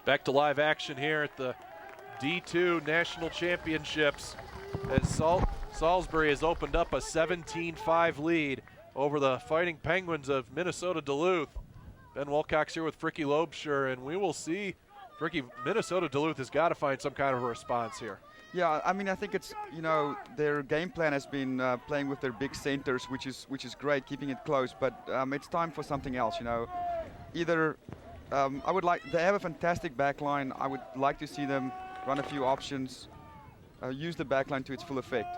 Back to live action here at the D2 National Championships as Salisbury has opened up a 17-5 lead over the Fighting Penguins of Minnesota Duluth. Ben Wilcox here with Fricky Loebscher, and we will see. Fricky, Minnesota Duluth has got to find some kind of a response here. Yeah, I mean, I think it's, their game plan has been playing with their big centers, which is great, keeping it close, but it's time for something else, Either they have a fantastic back line. I would like to see them run a few options, use the back line to its full effect.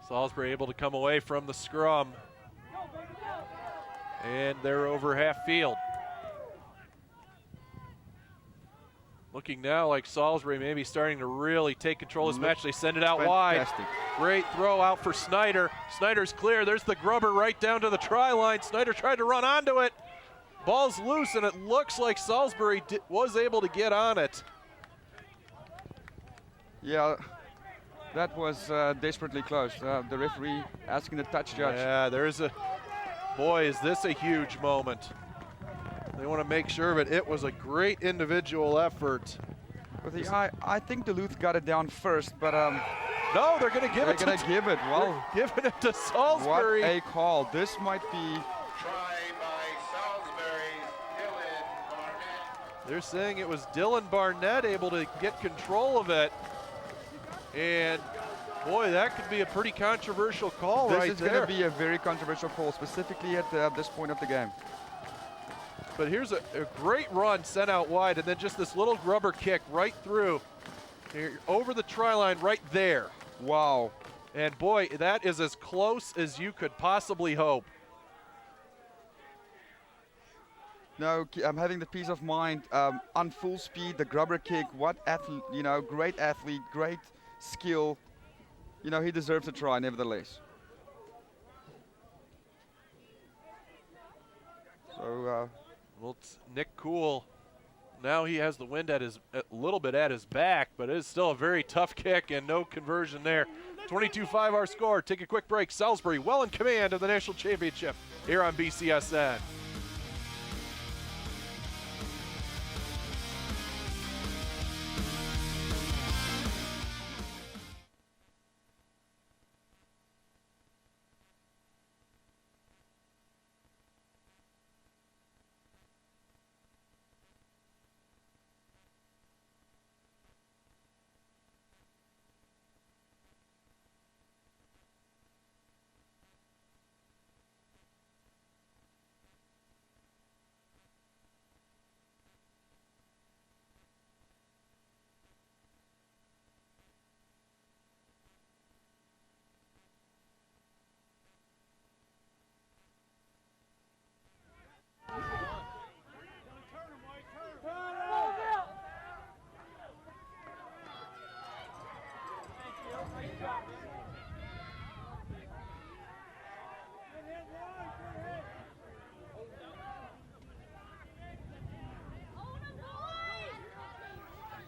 Salisbury able to come away from the scrum. And they're over half field. Looking now like Salisbury maybe starting to really take control of this match. They send it out wide. Great throw out for Snyder. Snyder's clear. There's the grubber right down to the try line. Snyder tried to run onto it. Ball's loose, and it looks like Salisbury was able to get on it. Yeah, that was desperately close. The referee asking the touch judge. Yeah, there's Boy, is this a huge moment. They want to make sure of it. It was a great individual effort. But I think Duluth got it down first, but no, they're going to give it. They're going to give it. Well, giving it to Salisbury. What a call! This might be. Try by Salisbury, Dylan Barnett. They're saying it was Dylan Barnett able to get control of it, and boy, that could be a pretty controversial call right there. This is going to be a very controversial call, specifically at this point of the game. But here's a great run sent out wide, and then just this little rubber kick right through, here, over the try line right there. Wow. And boy, that is as close as you could possibly hope. No, I'm having the peace of mind. On full speed, the grubber kick, what athlete, great athlete, great skill. He deserves a try nevertheless. So, well, Nick Kuhl, now he has the wind a little bit at his back, but it is still a very tough kick and no conversion there. 22-5 our score. Take a quick break. Salisbury well in command of the national championship here on BCSN.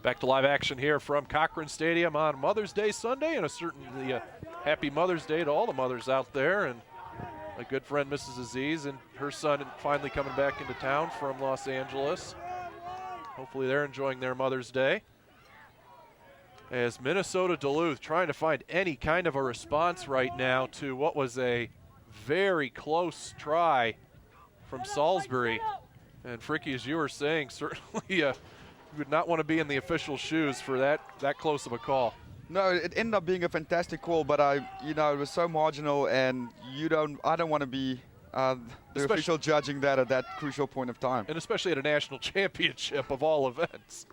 Back to live action here from Cochran Stadium on Mother's Day Sunday, and certainly a happy Mother's Day to all the mothers out there. And my good friend Mrs. Aziz and her son finally coming back into town from Los Angeles. Hopefully they're enjoying their Mother's Day. As Minnesota Duluth trying to find any kind of a response right now to what was a very close try from Salisbury. And Fricky, as you were saying, certainly you would not want to be in the official shoes for that close of a call. No, it ended up being a fantastic call, but it was so marginal, and I don't want to be the official judging that at that crucial point of time. And especially at a national championship of all events.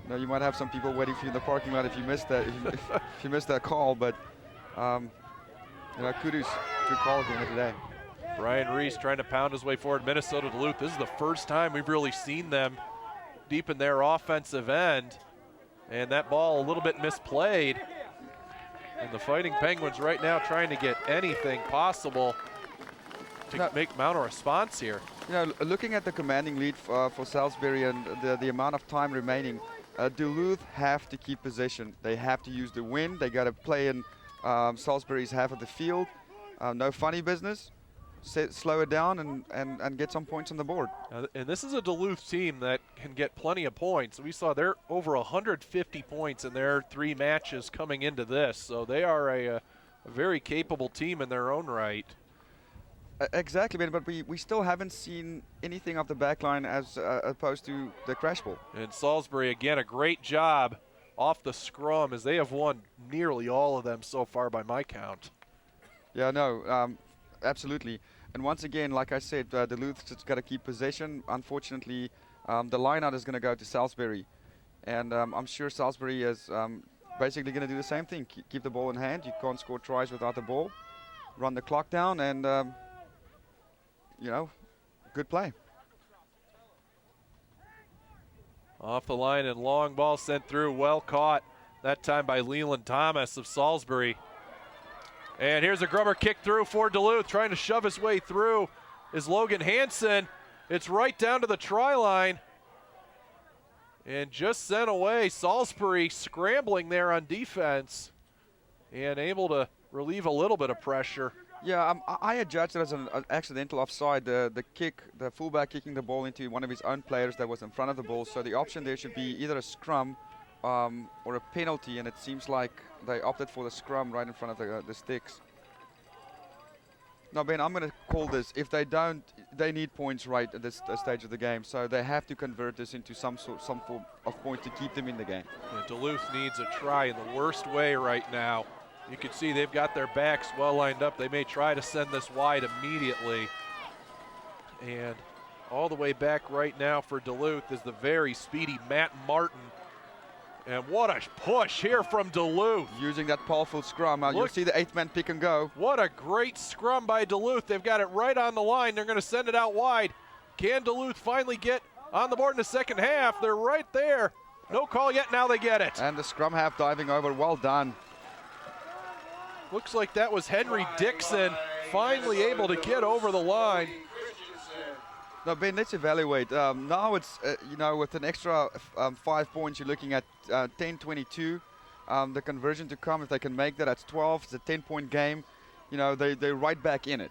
You might have some people waiting for you in the parking lot if you missed that if you missed that call, but kudos, good call at the end of the day. Brian Reese trying to pound his way forward. Minnesota Duluth, this is the first time we've really seen them deep in their offensive end, and that ball a little bit misplayed. And the Fighting Penguins right now trying to get anything possible to mount a response here. Looking at the commanding lead for Salisbury and the amount of time remaining, Duluth have to keep possession. They have to use the wind. They got to play in Salisbury's half of the field. No funny business. Slow it down and get some points on the board. And this is a Duluth team that can get plenty of points. We saw they're over 150 points in their 3 matches coming into this, so they are a very capable team in their own right. Exactly, but we still haven't seen anything of the back line as opposed to the crash ball. And Salisbury, again, a great job off the scrum, as they have won nearly all of them so far by my count. Yeah, no, absolutely. And once again, like I said, Duluth's just got to keep possession. Unfortunately, the line-out is going to go to Salisbury. And I'm sure Salisbury is basically going to do the same thing. Keep the ball in hand. You can't score tries without the ball. Run the clock down and, good play. Off the line and long ball sent through. Well caught that time by Leland Thomas of Salisbury. And here's a grubber kick through for Duluth. Trying to shove his way through is Logan Hansen. It's right down to the try line. And just sent away. Salisbury scrambling there on defense and able to relieve a little bit of pressure. Yeah, I adjudged it as an accidental offside. The kick, the fullback kicking the ball into one of his own players that was in front of the ball. So the option there should be either a scrum or a penalty, and it seems like they opted for the scrum right in front of the sticks. Now, Ben, I'm going to call this. If they don't, they need points right at this stage of the game. So they have to convert this into some form of points to keep them in the game. Yeah, Duluth needs a try in the worst way right now. You can see they've got their backs well lined up. They may try to send this wide immediately. And all the way back right now for Duluth is the very speedy Matt Martin. And what a push here from Duluth. Using that powerful scrum. You'll see the 8th man pick and go. What a great scrum by Duluth. They've got it right on the line. They're going to send it out wide. Can Duluth finally get on the board in the second half? They're right there. No call yet. Now they get it. And the scrum half diving over. Well done. Looks like that was Henry Dixon finally able to get over the line. Now, Ben, let's evaluate. Now it's, with an extra 5 points, you're looking at 10-22. The conversion to come, if they can make that, that's 12. It's a 10-point game. They're right back in it.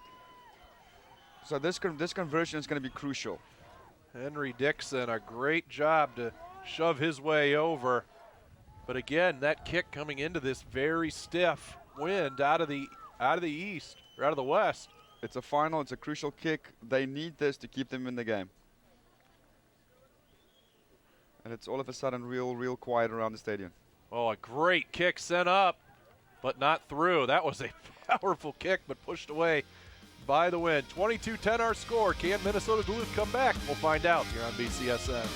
So this conversion is going to be crucial. Henry Dixon, a great job to shove his way over. But again, that kick coming into this very stiff wind out of the east, or out of the west. It's a final, it's a crucial kick. They need this to keep them in the game. And it's all of a sudden real quiet around the stadium. Oh, a great kick sent up, but not through. That was a powerful kick, but pushed away by the wind. 22-10 our score. Can Minnesota Duluth come back? We'll find out here on BCSN.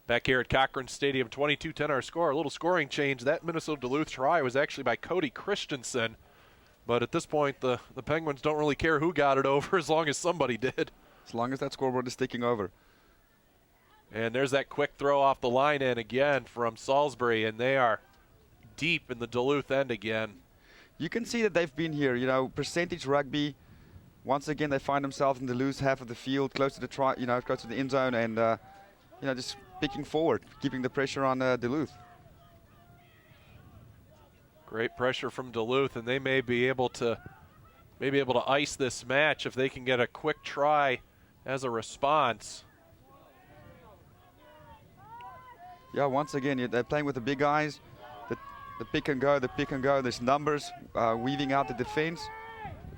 Back here at Cochran Stadium, 22-10 our score. A little scoring change. That Minnesota Duluth try was actually by Cody Christensen. But at this point, the Penguins don't really care who got it over as long as somebody did. As long as that scoreboard is sticking over. And there's that quick throw off the line in again from Salisbury, and they are deep in the Duluth end again. You can see that they've been here, percentage rugby. Once again, they find themselves in the loose half of the field, close to the close to the end zone, and just picking forward, keeping the pressure on Duluth. Great pressure from Duluth, and they may be able to ice this match if they can get a quick try as a response. Yeah, once again, they're playing with the big guys, the pick and go, There's numbers weaving out the defense.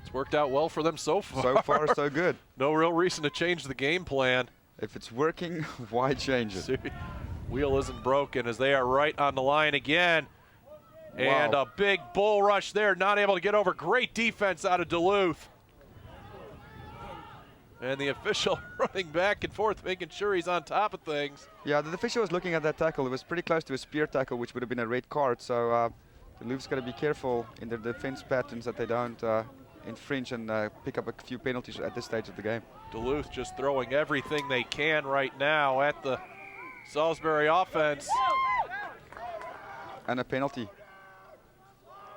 It's worked out well for them so far. So far, so good. No real reason to change the game plan. If it's working, why change it? Wheel isn't broken as they are right on the line again. Wow. And a big bull rush there, not able to get over. Great defense out of Duluth. And the official running back and forth, making sure he's on top of things. Yeah, the official was looking at that tackle. It was pretty close to a spear tackle, which would have been a red card. So Duluth's got to be careful in their defense patterns that they don't infringe and pick up a few penalties at this stage of the game. Duluth just throwing everything they can right now at the Salisbury offense. And a penalty.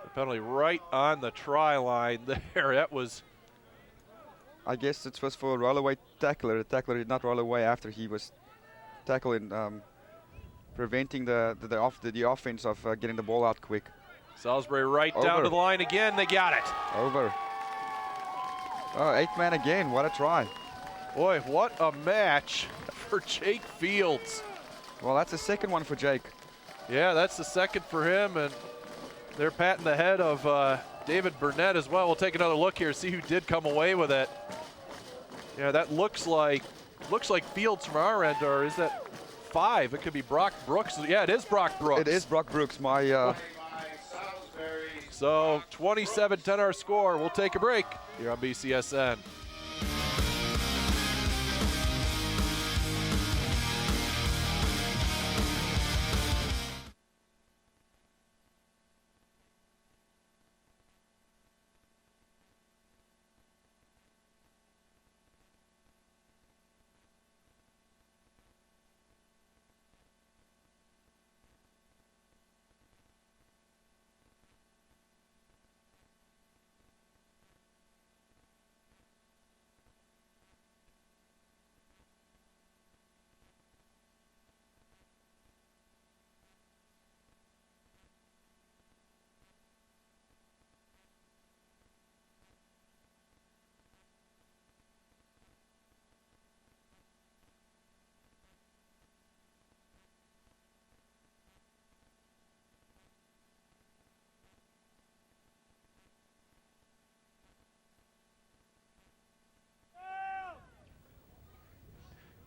The penalty right on the try line there. That was... I guess it was for a roll-away tackler. The tackler did not roll away after he was tackled in preventing the offense of getting the ball out quick. Salisbury right down to the line again. They got it. Over. Oh, 8th man again. What a try. Boy, what a match for Jake Fields. Well, that's the second one for Jake. Yeah, that's the second for him, and they're patting the head of David Burnett as well. We'll take another look here, see who did come away with it. Yeah, that looks like Fields from our end, or is that 5? It could be Brock Brooks. Yeah, it is Brock Brooks. It is Brock Brooks. So 27-10 our score. We'll take a break here on BCSN.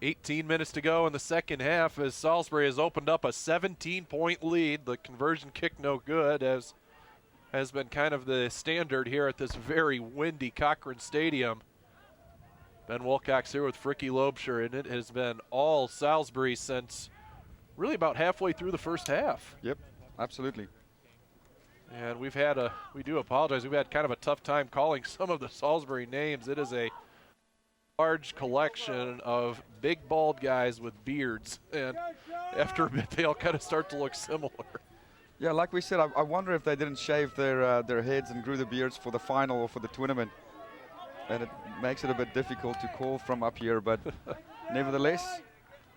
$18 minutes to go in the second half as Salisbury has opened up a 17-point lead. The conversion kick no good, as has been kind of the standard here at this very windy Cochran Stadium. Ben Wilcox here with Fricky Loebscher, and it has been all Salisbury since really about halfway through the first half. Yep, absolutely. And we do apologize, we've had kind of a tough time calling some of the Salisbury names. It is a large collection of big bald guys with beards, and after a bit they all kind of start to look similar. Yeah, like we said, I wonder if they didn't shave their heads and grew the beards for the final or for the tournament. And it makes it a bit difficult to call from up here, but nevertheless.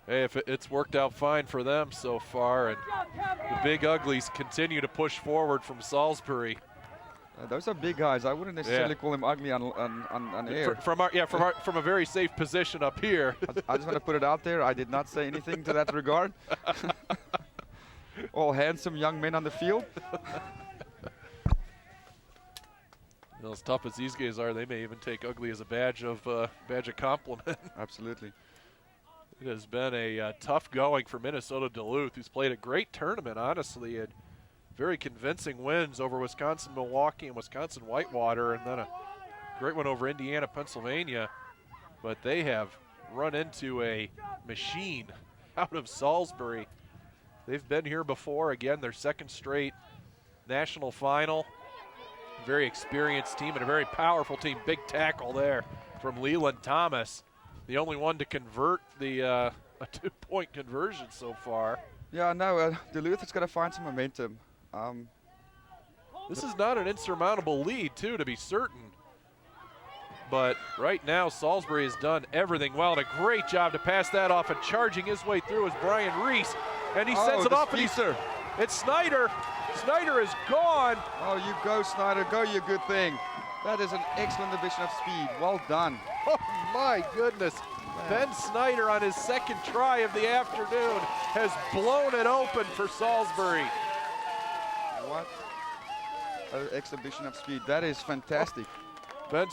Hey, if it's worked out fine for them so far, and the Big Uglies continue to push forward from Salisbury. Those are big guys. I wouldn't necessarily call them ugly on air. From a very safe position up here. I just want to put it out there. I did not say anything to that regard. All handsome young men on the field. As tough as these guys are, they may even take ugly as a badge of compliment. Absolutely. It has been a tough going for Minnesota Duluth, who's played a great tournament, honestly, and very convincing wins over Wisconsin Milwaukee and Wisconsin Whitewater, and then a great one over Indiana Pennsylvania. But they have run into a machine out of Salisbury. They've been here before. Again, their second straight national final. Very experienced team and a very powerful team. Big tackle there from Leland Thomas. The only one to convert a 2-point conversion so far. Yeah, no, Duluth is going to find some momentum. This is not an insurmountable lead, too, to be certain. But right now, Salisbury has done everything well, and a great job to pass that off, and charging his way through is Brian Reese. And he sends it off, and it's Snyder. Snyder is gone. Oh, you go, Snyder. Go, you good thing. That is an excellent division of speed. Well done. Oh, my goodness. Man. Ben Snyder on his second try of the afternoon has blown it open for Salisbury. What an exhibition of speed. That is fantastic. Ben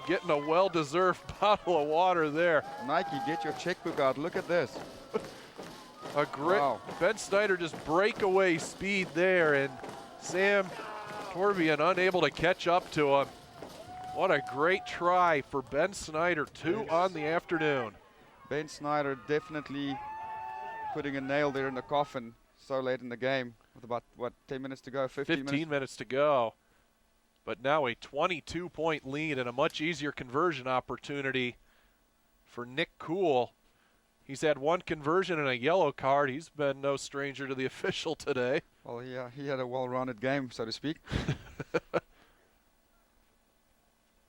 getting a well-deserved bottle of water there. Nike, get your checkbook out. Look at this. A great Ben Snyder just breakaway speed there, and Sam Torbian unable to catch up to him. What a great try for Ben Snyder, 2 on the afternoon. Ben Snyder definitely putting a nail there in the coffin so late in the game with about, 10 minutes to go, 15 minutes to go. But now a 22-point lead and a much easier conversion opportunity for Nick Kuhl. He's had one conversion and a yellow card. He's been no stranger to the official today. Well, yeah, he had a well-rounded game, so to speak.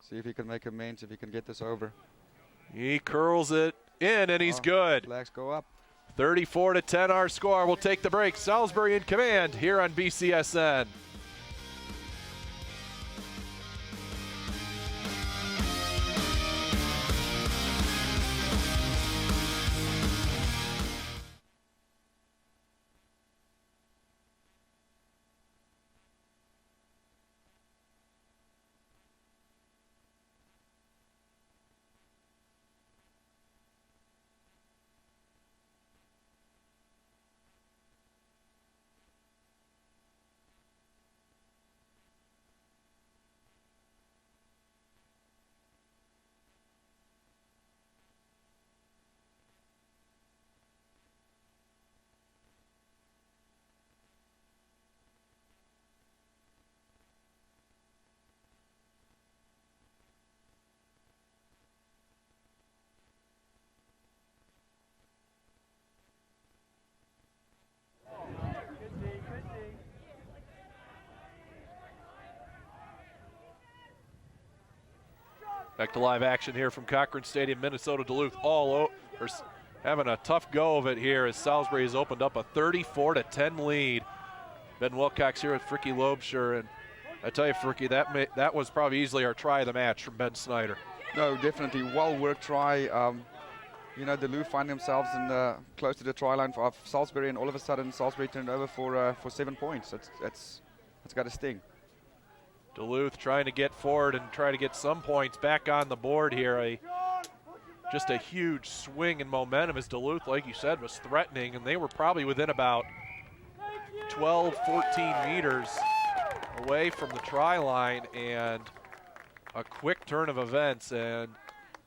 See if he can make amends, if he can get this over. He curls it in, and he's good. Flags go up. 34-10 our score. We'll take the break. Salisbury in command here on BCSN. Back to live action here from Cochran Stadium, Minnesota Duluth having a tough go of it here as Salisbury has opened up a 34-10 lead. Ben Wilcox here with Fricky Loebscher, and I tell you, Fricky, that was probably easily our try of the match from Ben Snyder. No, definitely well-worked try. Duluth find themselves close to the try line of Salisbury, and all of a sudden Salisbury turned over for 7 points. That's got to sting. Duluth trying to get forward and try to get some points back on the board here. Just a huge swing in momentum as Duluth, like you said, was threatening, and they were probably within about 12, 14 meters away from the try line, and a quick turn of events, and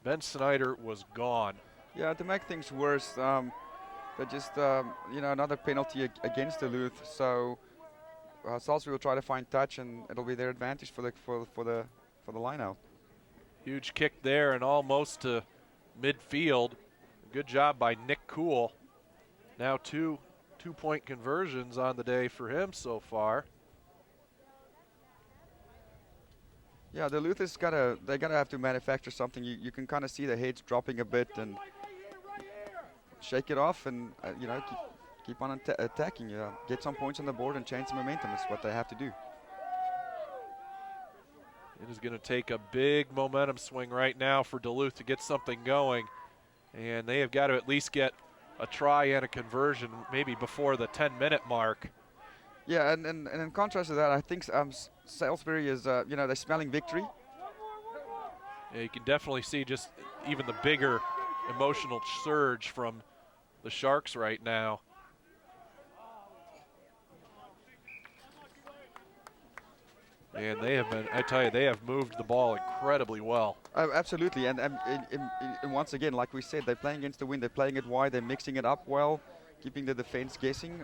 Ben Snyder was gone. Yeah, to make things worse, they just another penalty against Duluth. So Salisbury will try to find touch, and it'll be their advantage for the line out. Huge kick there, and almost to midfield. Good job by Nick Cool. Now two-point conversions on the day for him so far. Yeah, Duluth is gotta have to manufacture something. You can kind of see the heads dropping a bit and shake it off, and keep on attacking. Get some points on the board and change the momentum is what they have to do. It is going to take a big momentum swing right now for Duluth to get something going, and they have got to at least get a try and a conversion maybe before the 10-minute mark. Yeah, and in contrast to that, I think Salisbury is, they're smelling victory. Yeah, you can definitely see just even the bigger emotional surge from the Sharks right now. And they have been, I tell you, they have moved the ball incredibly well. Absolutely, and once again, like we said, they're playing against the wind, they're playing it wide, they're mixing it up well, keeping the defense guessing.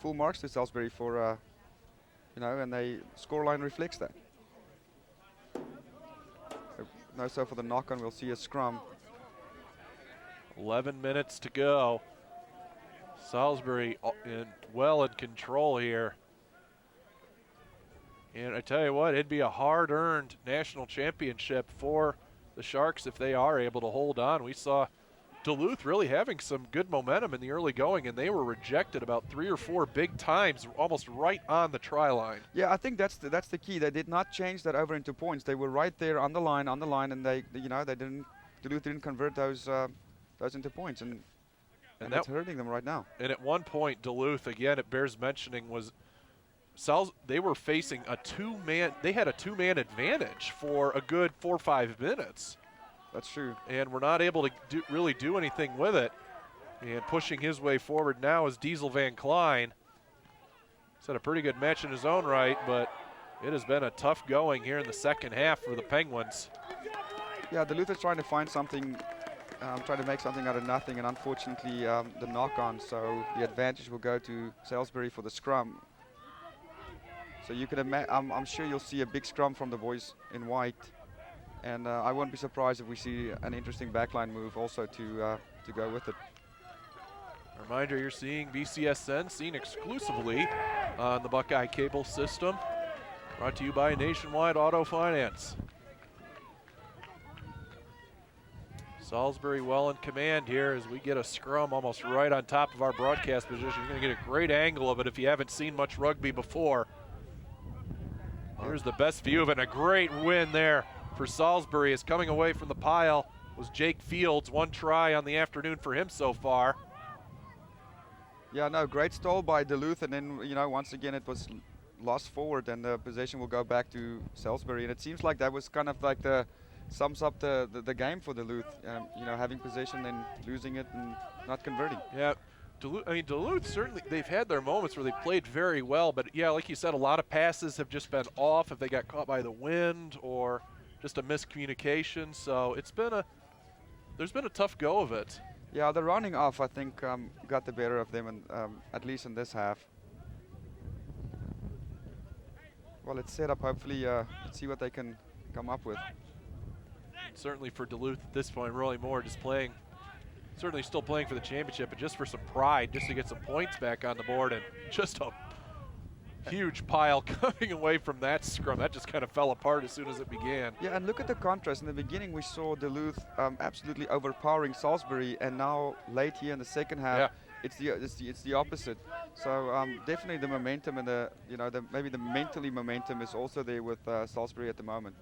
Full marks to Salisbury for, and the scoreline reflects that. So for the knock-on, we'll see a scrum. 11 minutes to go. Salisbury well in control here. And I tell you what, it'd be a hard-earned national championship for the Sharks if they are able to hold on. We saw Duluth really having some good momentum in the early going, and they were rejected about 3 or 4 big times, almost right on the try line. Yeah, I think that's the key. They did not change that over into points. They were right there on the line, and Duluth didn't convert those into points, and that's hurting them right now. And at one point, Duluth, again, it bears mentioning, they were facing a they had a two-man advantage for a good 4 or 5 minutes. That's true. And we're not able to really do anything with it. And pushing his way forward now is Diesel Van Klein. He's had a pretty good match in his own right, but it has been a tough going here in the second half for the Penguins. Yeah, Duluth is trying to find something, trying to make something out of nothing, and unfortunately the knock-on, so the advantage will go to Salisbury for the scrum. So you can imagine, I'm sure you'll see a big scrum from the boys in white, and I won't be surprised if we see an interesting backline move also to go with it. Reminder, you're seeing BCSN seen exclusively on the Buckeye cable system. Brought to you by Nationwide Auto Finance. Salisbury well in command here as we get a scrum almost right on top of our broadcast position. You're going to get a great angle of it if you haven't seen much rugby before. Here's the best view of it, and a great win there for Salisbury. As coming away from the pile was Jake Fields. 1 try on the afternoon for him so far. Yeah, no, great stall by Duluth, and then, once again it was lost forward, and the possession will go back to Salisbury. And it seems like that was kind of like sums up the game for Duluth, having possession and losing it and not converting. Yeah. Duluth certainly, they've had their moments where they played very well, but yeah, like you said, a lot of passes have just been off if they got caught by the wind or just a miscommunication. So there's been a tough go of it. Yeah, the running off, I think, got the better of them, and at least in this half. Well, it's set up. Hopefully, let's see what they can come up with. Certainly for Duluth at this point, really more just playing. Certainly still playing for the championship, but just for some pride, just to get some points back on the board, and just a huge pile coming away from that scrum. That just kind of fell apart as soon as it began. Yeah, and look at the contrast. In the beginning, we saw Duluth absolutely overpowering Salisbury, and now late here in the second half, it's the opposite. So definitely the momentum and maybe the mentally momentum is also there with Salisbury at the moment.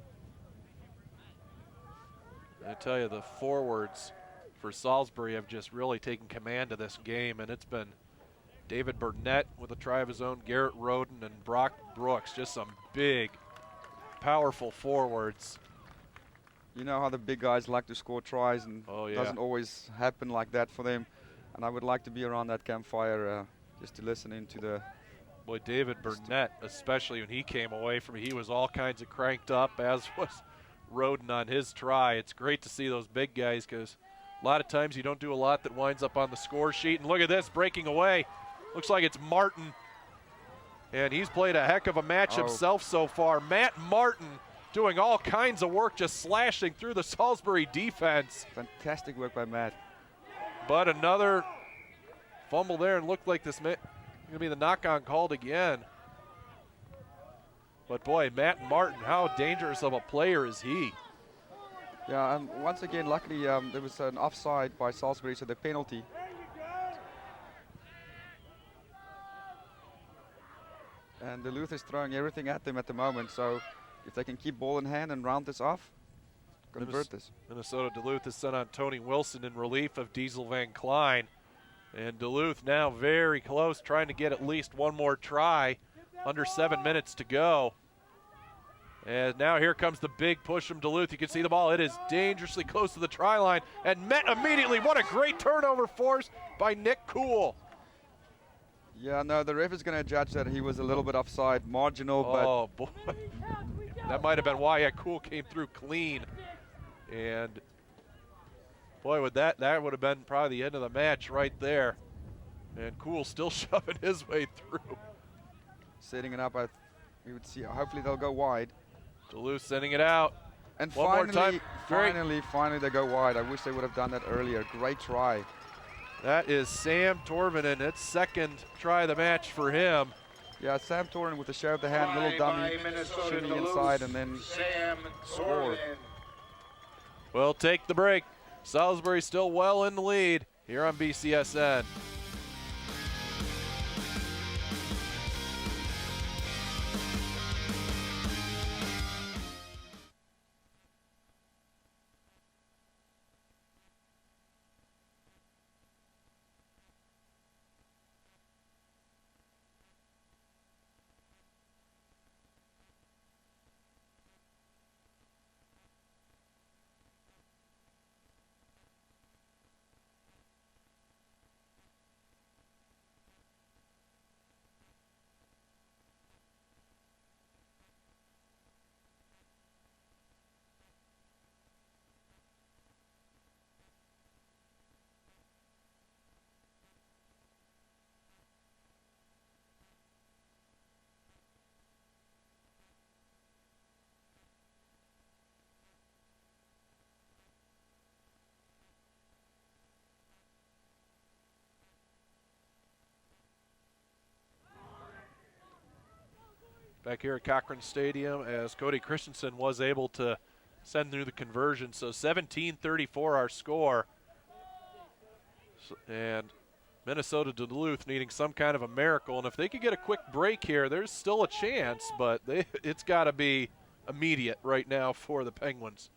I tell you, the forwards for Salisbury have just really taken command of this game, and it's been David Burnett with a try of his own, Garrett Roden, and Brock Brooks. Just some big, powerful forwards. You know how the big guys like to score tries, and it doesn't always happen like that for them. And I would like to be around that campfire just to listen into the... Boy, David Burnett, especially when he came away from it, he was all kinds of cranked up, as was Roden on his try. It's great to see those big guys, because a lot of times you don't do a lot that winds up on the score sheet. And look at this, breaking away. Looks like it's Martin, and he's played a heck of a match himself so far. Matt Martin doing all kinds of work, just slashing through the Salisbury defense. Fantastic work by Matt. But another fumble there, and looked like this going to be the knock-on called again. But boy, Matt Martin, how dangerous of a player is he? Yeah, and once again, luckily there was an offside by Salisbury, so the penalty. And Duluth is throwing everything at them at the moment, so if they can keep ball in hand and round this off, convert this. Minnesota Duluth has sent on Tony Wilson in relief of Diesel Van Klein. And Duluth now very close, trying to get at least one more try. Under 7 minutes to go. And now here comes the big push from Duluth. You can see the ball. It is dangerously close to the try line and met immediately. What a great turnover force by Nick Cool. Yeah, no, the ref is going to judge that he was a little bit offside, marginal, but... Oh, boy. That might have been why Cool came through clean. And, boy, with that would have been probably the end of the match right there. And Cool still shoving his way through. Setting it up, we would see. Hopefully they'll go wide. Duluth sending it out. And one more time. Finally they go wide. I wish they would have done that earlier. Great try. That is Sam Torvinen. It's second try of the match for him. Yeah, Sam Torvinen with a share of the hand, little dummy, shooting inside, and then score. We'll take the break. Salisbury still well in the lead here on BCSN. Back here at Cochran Stadium, as Cody Christensen was able to send through the conversion. So 17-34 our score. And Minnesota Duluth needing some kind of a miracle. And if they could get a quick break here, there's still a chance, but it's got to be immediate right now for the Penguins.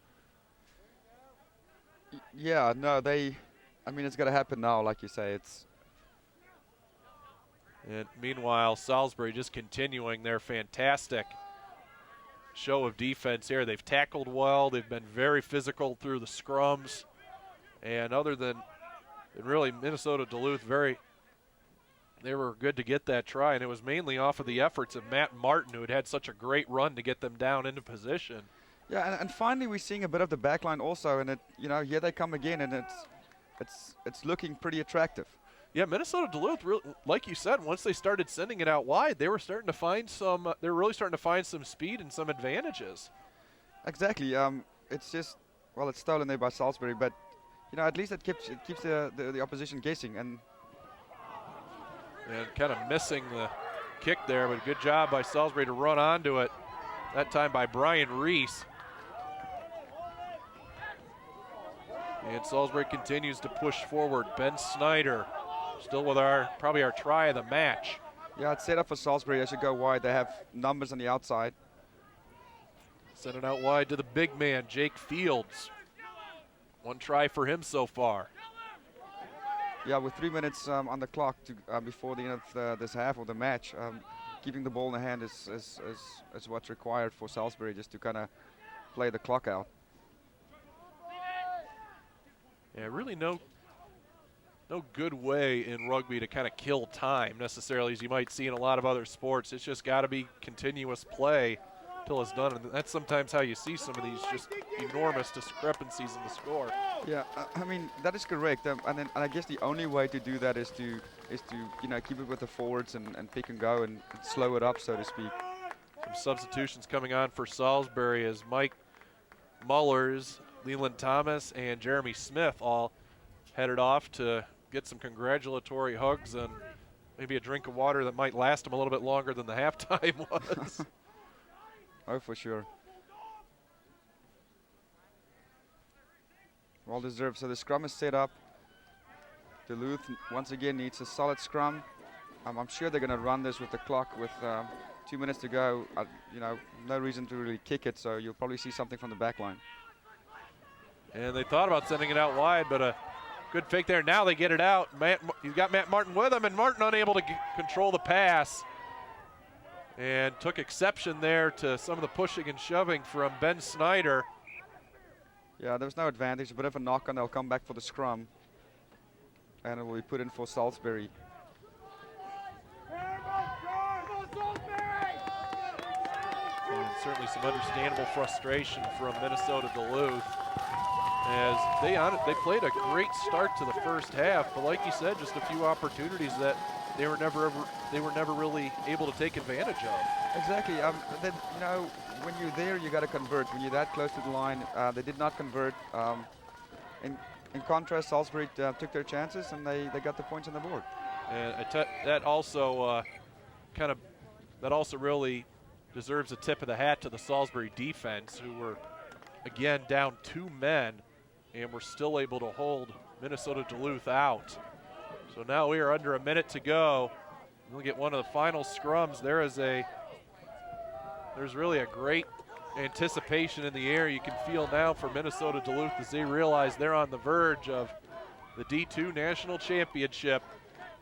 Yeah, no, it's got to happen now, like you say. And meanwhile, Salisbury just continuing their fantastic show of defense here. They've tackled well. They've been very physical through the scrums. And other than really Minnesota Duluth, they were good to get that try. And it was mainly off of the efforts of Matt Martin, who had such a great run to get them down into position. Yeah, and finally we're seeing a bit of the back line also. And here they come again, and it's looking pretty attractive. Yeah, Minnesota Duluth, like you said, once they started sending it out wide, they were starting to find some. They're really starting to find some speed and some advantages. Exactly. It's just, it's stolen there by Salisbury, but at least it keeps the opposition guessing and kind of missing the kick there, but good job by Salisbury to run onto it. That time by Brian Reese. And Salisbury continues to push forward. Ben Snyder still with probably our try of the match. Yeah, it's set up for Salisbury. As you go wide, they have numbers on the outside. Send it out wide to the big man, Jake Fields. One try for him so far. Yeah, with 3 minutes on the clock before the end of this half of the match, keeping the ball in the hand is what's required for Salisbury, just to kind of play the clock out. Yeah, really no good way in rugby to kind of kill time necessarily, as you might see in a lot of other sports. It's just got to be continuous play till it's done, and that's sometimes how you see some of these just enormous discrepancies in the score. Yeah, I mean that is correct, and I guess the only way to do that is to keep it with the forwards and pick and go and slow it up, so to speak. Some substitutions coming on for Salisbury as Mike Mullers, Leland Thomas, and Jeremy Smith all headed off to get some congratulatory hugs and maybe a drink of water that might last them a little bit longer than the halftime was. Oh, for sure. Well deserved. So the scrum is set up. Duluth once again needs a solid scrum. I'm sure they're going to run this with the clock with 2 minutes to go. No reason to really kick it, so you'll probably see something from the back line. And they thought about sending it out wide, but a good fake there. Now they get it out. You've got Matt Martin with him, and Martin unable to control the pass. And took exception there to some of the pushing and shoving from Ben Snyder. Yeah, there was no advantage. A bit of a knock on. They'll come back for the scrum. And it will be put in for Salisbury. And certainly some understandable frustration from Minnesota Duluth, as they played a great start to the first half, but like you said, just a few opportunities that they were never really able to take advantage of. Exactly. When you're there, you got to convert. When you're that close to the line, they did not convert. In contrast, Salisbury took their chances and they got the points on the board. And that also really deserves a tip of the hat to the Salisbury defense, who were again down 2 men and were still able to hold Minnesota Duluth out. So now we are under a minute to go. We'll get one of the final scrums. There's really a great anticipation in the air you can feel now for Minnesota Duluth, as they realize they're on the verge of the D2 National Championship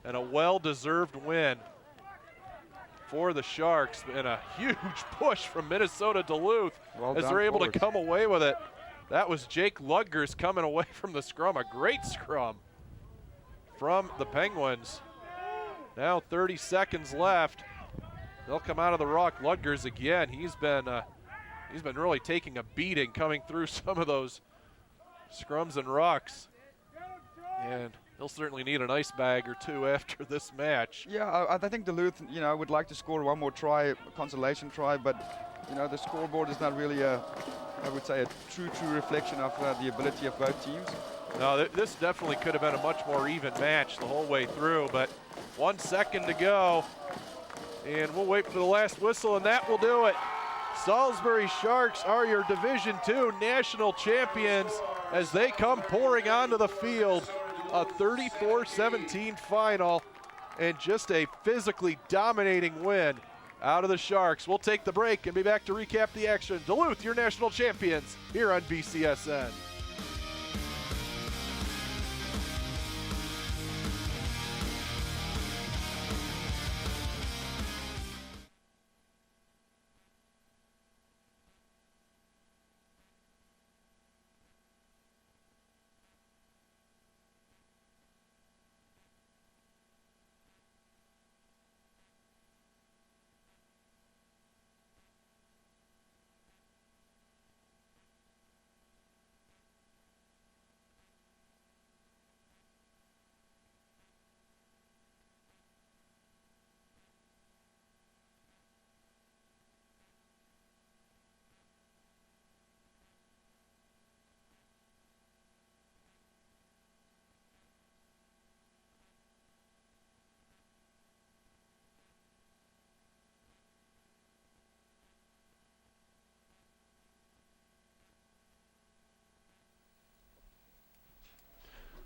and a well-deserved win for the Sharks, and a huge push from Minnesota Duluth as they're able to come away with it. That was Jake Ludgers coming away from the scrum, a great scrum from the Penguins. Now 30 seconds left. They'll come out of the rock. Ludgers again. He's been really taking a beating coming through some of those scrums and rucks. And he'll certainly need an ice bag or two after this match. Yeah, I think Duluth, would like to score one more try, a consolation try, but the scoreboard is not really I would say a true reflection of the ability of both teams. No, this definitely could have been a much more even match the whole way through, but 1 second to go. And we'll wait for the last whistle, and that will do it. Salisbury Sharks are your Division II national champions as they come pouring onto the field. A 34-17 final, and just a physically dominating win out of the Sharks. We'll take the break and be back to recap the action. Duluth, your national champions, here on BCSN.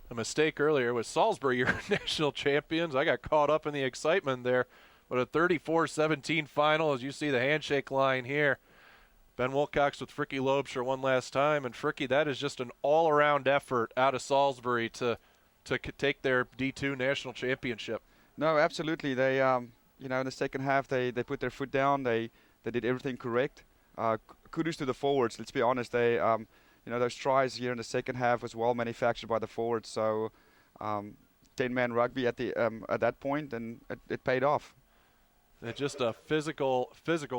a mistake earlier with Salisbury, your national champions. I got caught up in the excitement there. But a 34-17 final, as you see the handshake line here. Ben Wilcox with Fricky Loebscher one last time. And Fricky, that is just an all-around effort out of Salisbury to take their D2 national championship. No, absolutely. They, in the second half, they put their foot down. They did everything correct. Kudos to the forwards. Let's be honest. They, those tries here in the second half was well manufactured by the forwards. So, 10-man rugby at that point, and it paid off. It's just a physical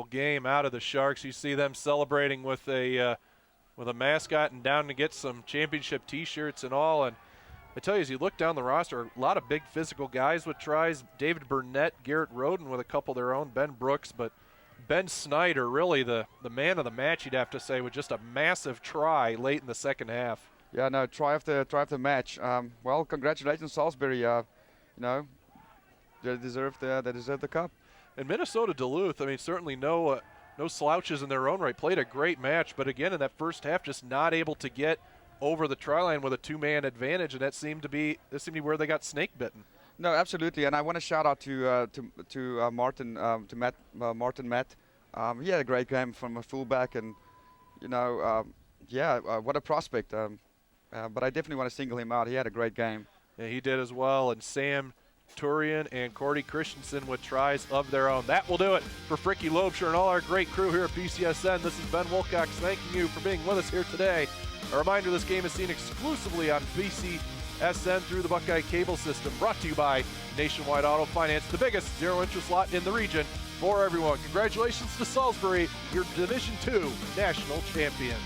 game out of the Sharks. You see them celebrating with a mascot and down to get some championship T-shirts and all. And I tell you, as you look down the roster, a lot of big physical guys with tries. David Burnett, Garrett Roden with a couple of their own, Ben Brooks, but Ben Snyder, really the man of the match, you'd have to say, with just a massive try late in the second half. Yeah, no, try of the match. Well, congratulations, Salisbury. They deserve the cup. And Minnesota Duluth, I mean, certainly no slouches in their own right. Played a great match, but again, in that first half, just not able to get over the try line with a two-man advantage, and that seemed to be where they got snake bitten. No, absolutely, and I want to shout out to Martin, Martin Matt. He had a great game from a fullback, and what a prospect. But I definitely want to single him out. He had a great game. Yeah, he did as well, and Sam Turian and Cordy Christensen with tries of their own. That will do it for Fricky Loebscher and all our great crew here at BCSN. This is Ben Wilcox thanking you for being with us here today. A reminder, this game is seen exclusively on BCSN through the Buckeye cable system. Brought to you by Nationwide Auto Finance, the biggest zero-interest lot in the region for everyone. Congratulations to Salisbury, your Division II national champions.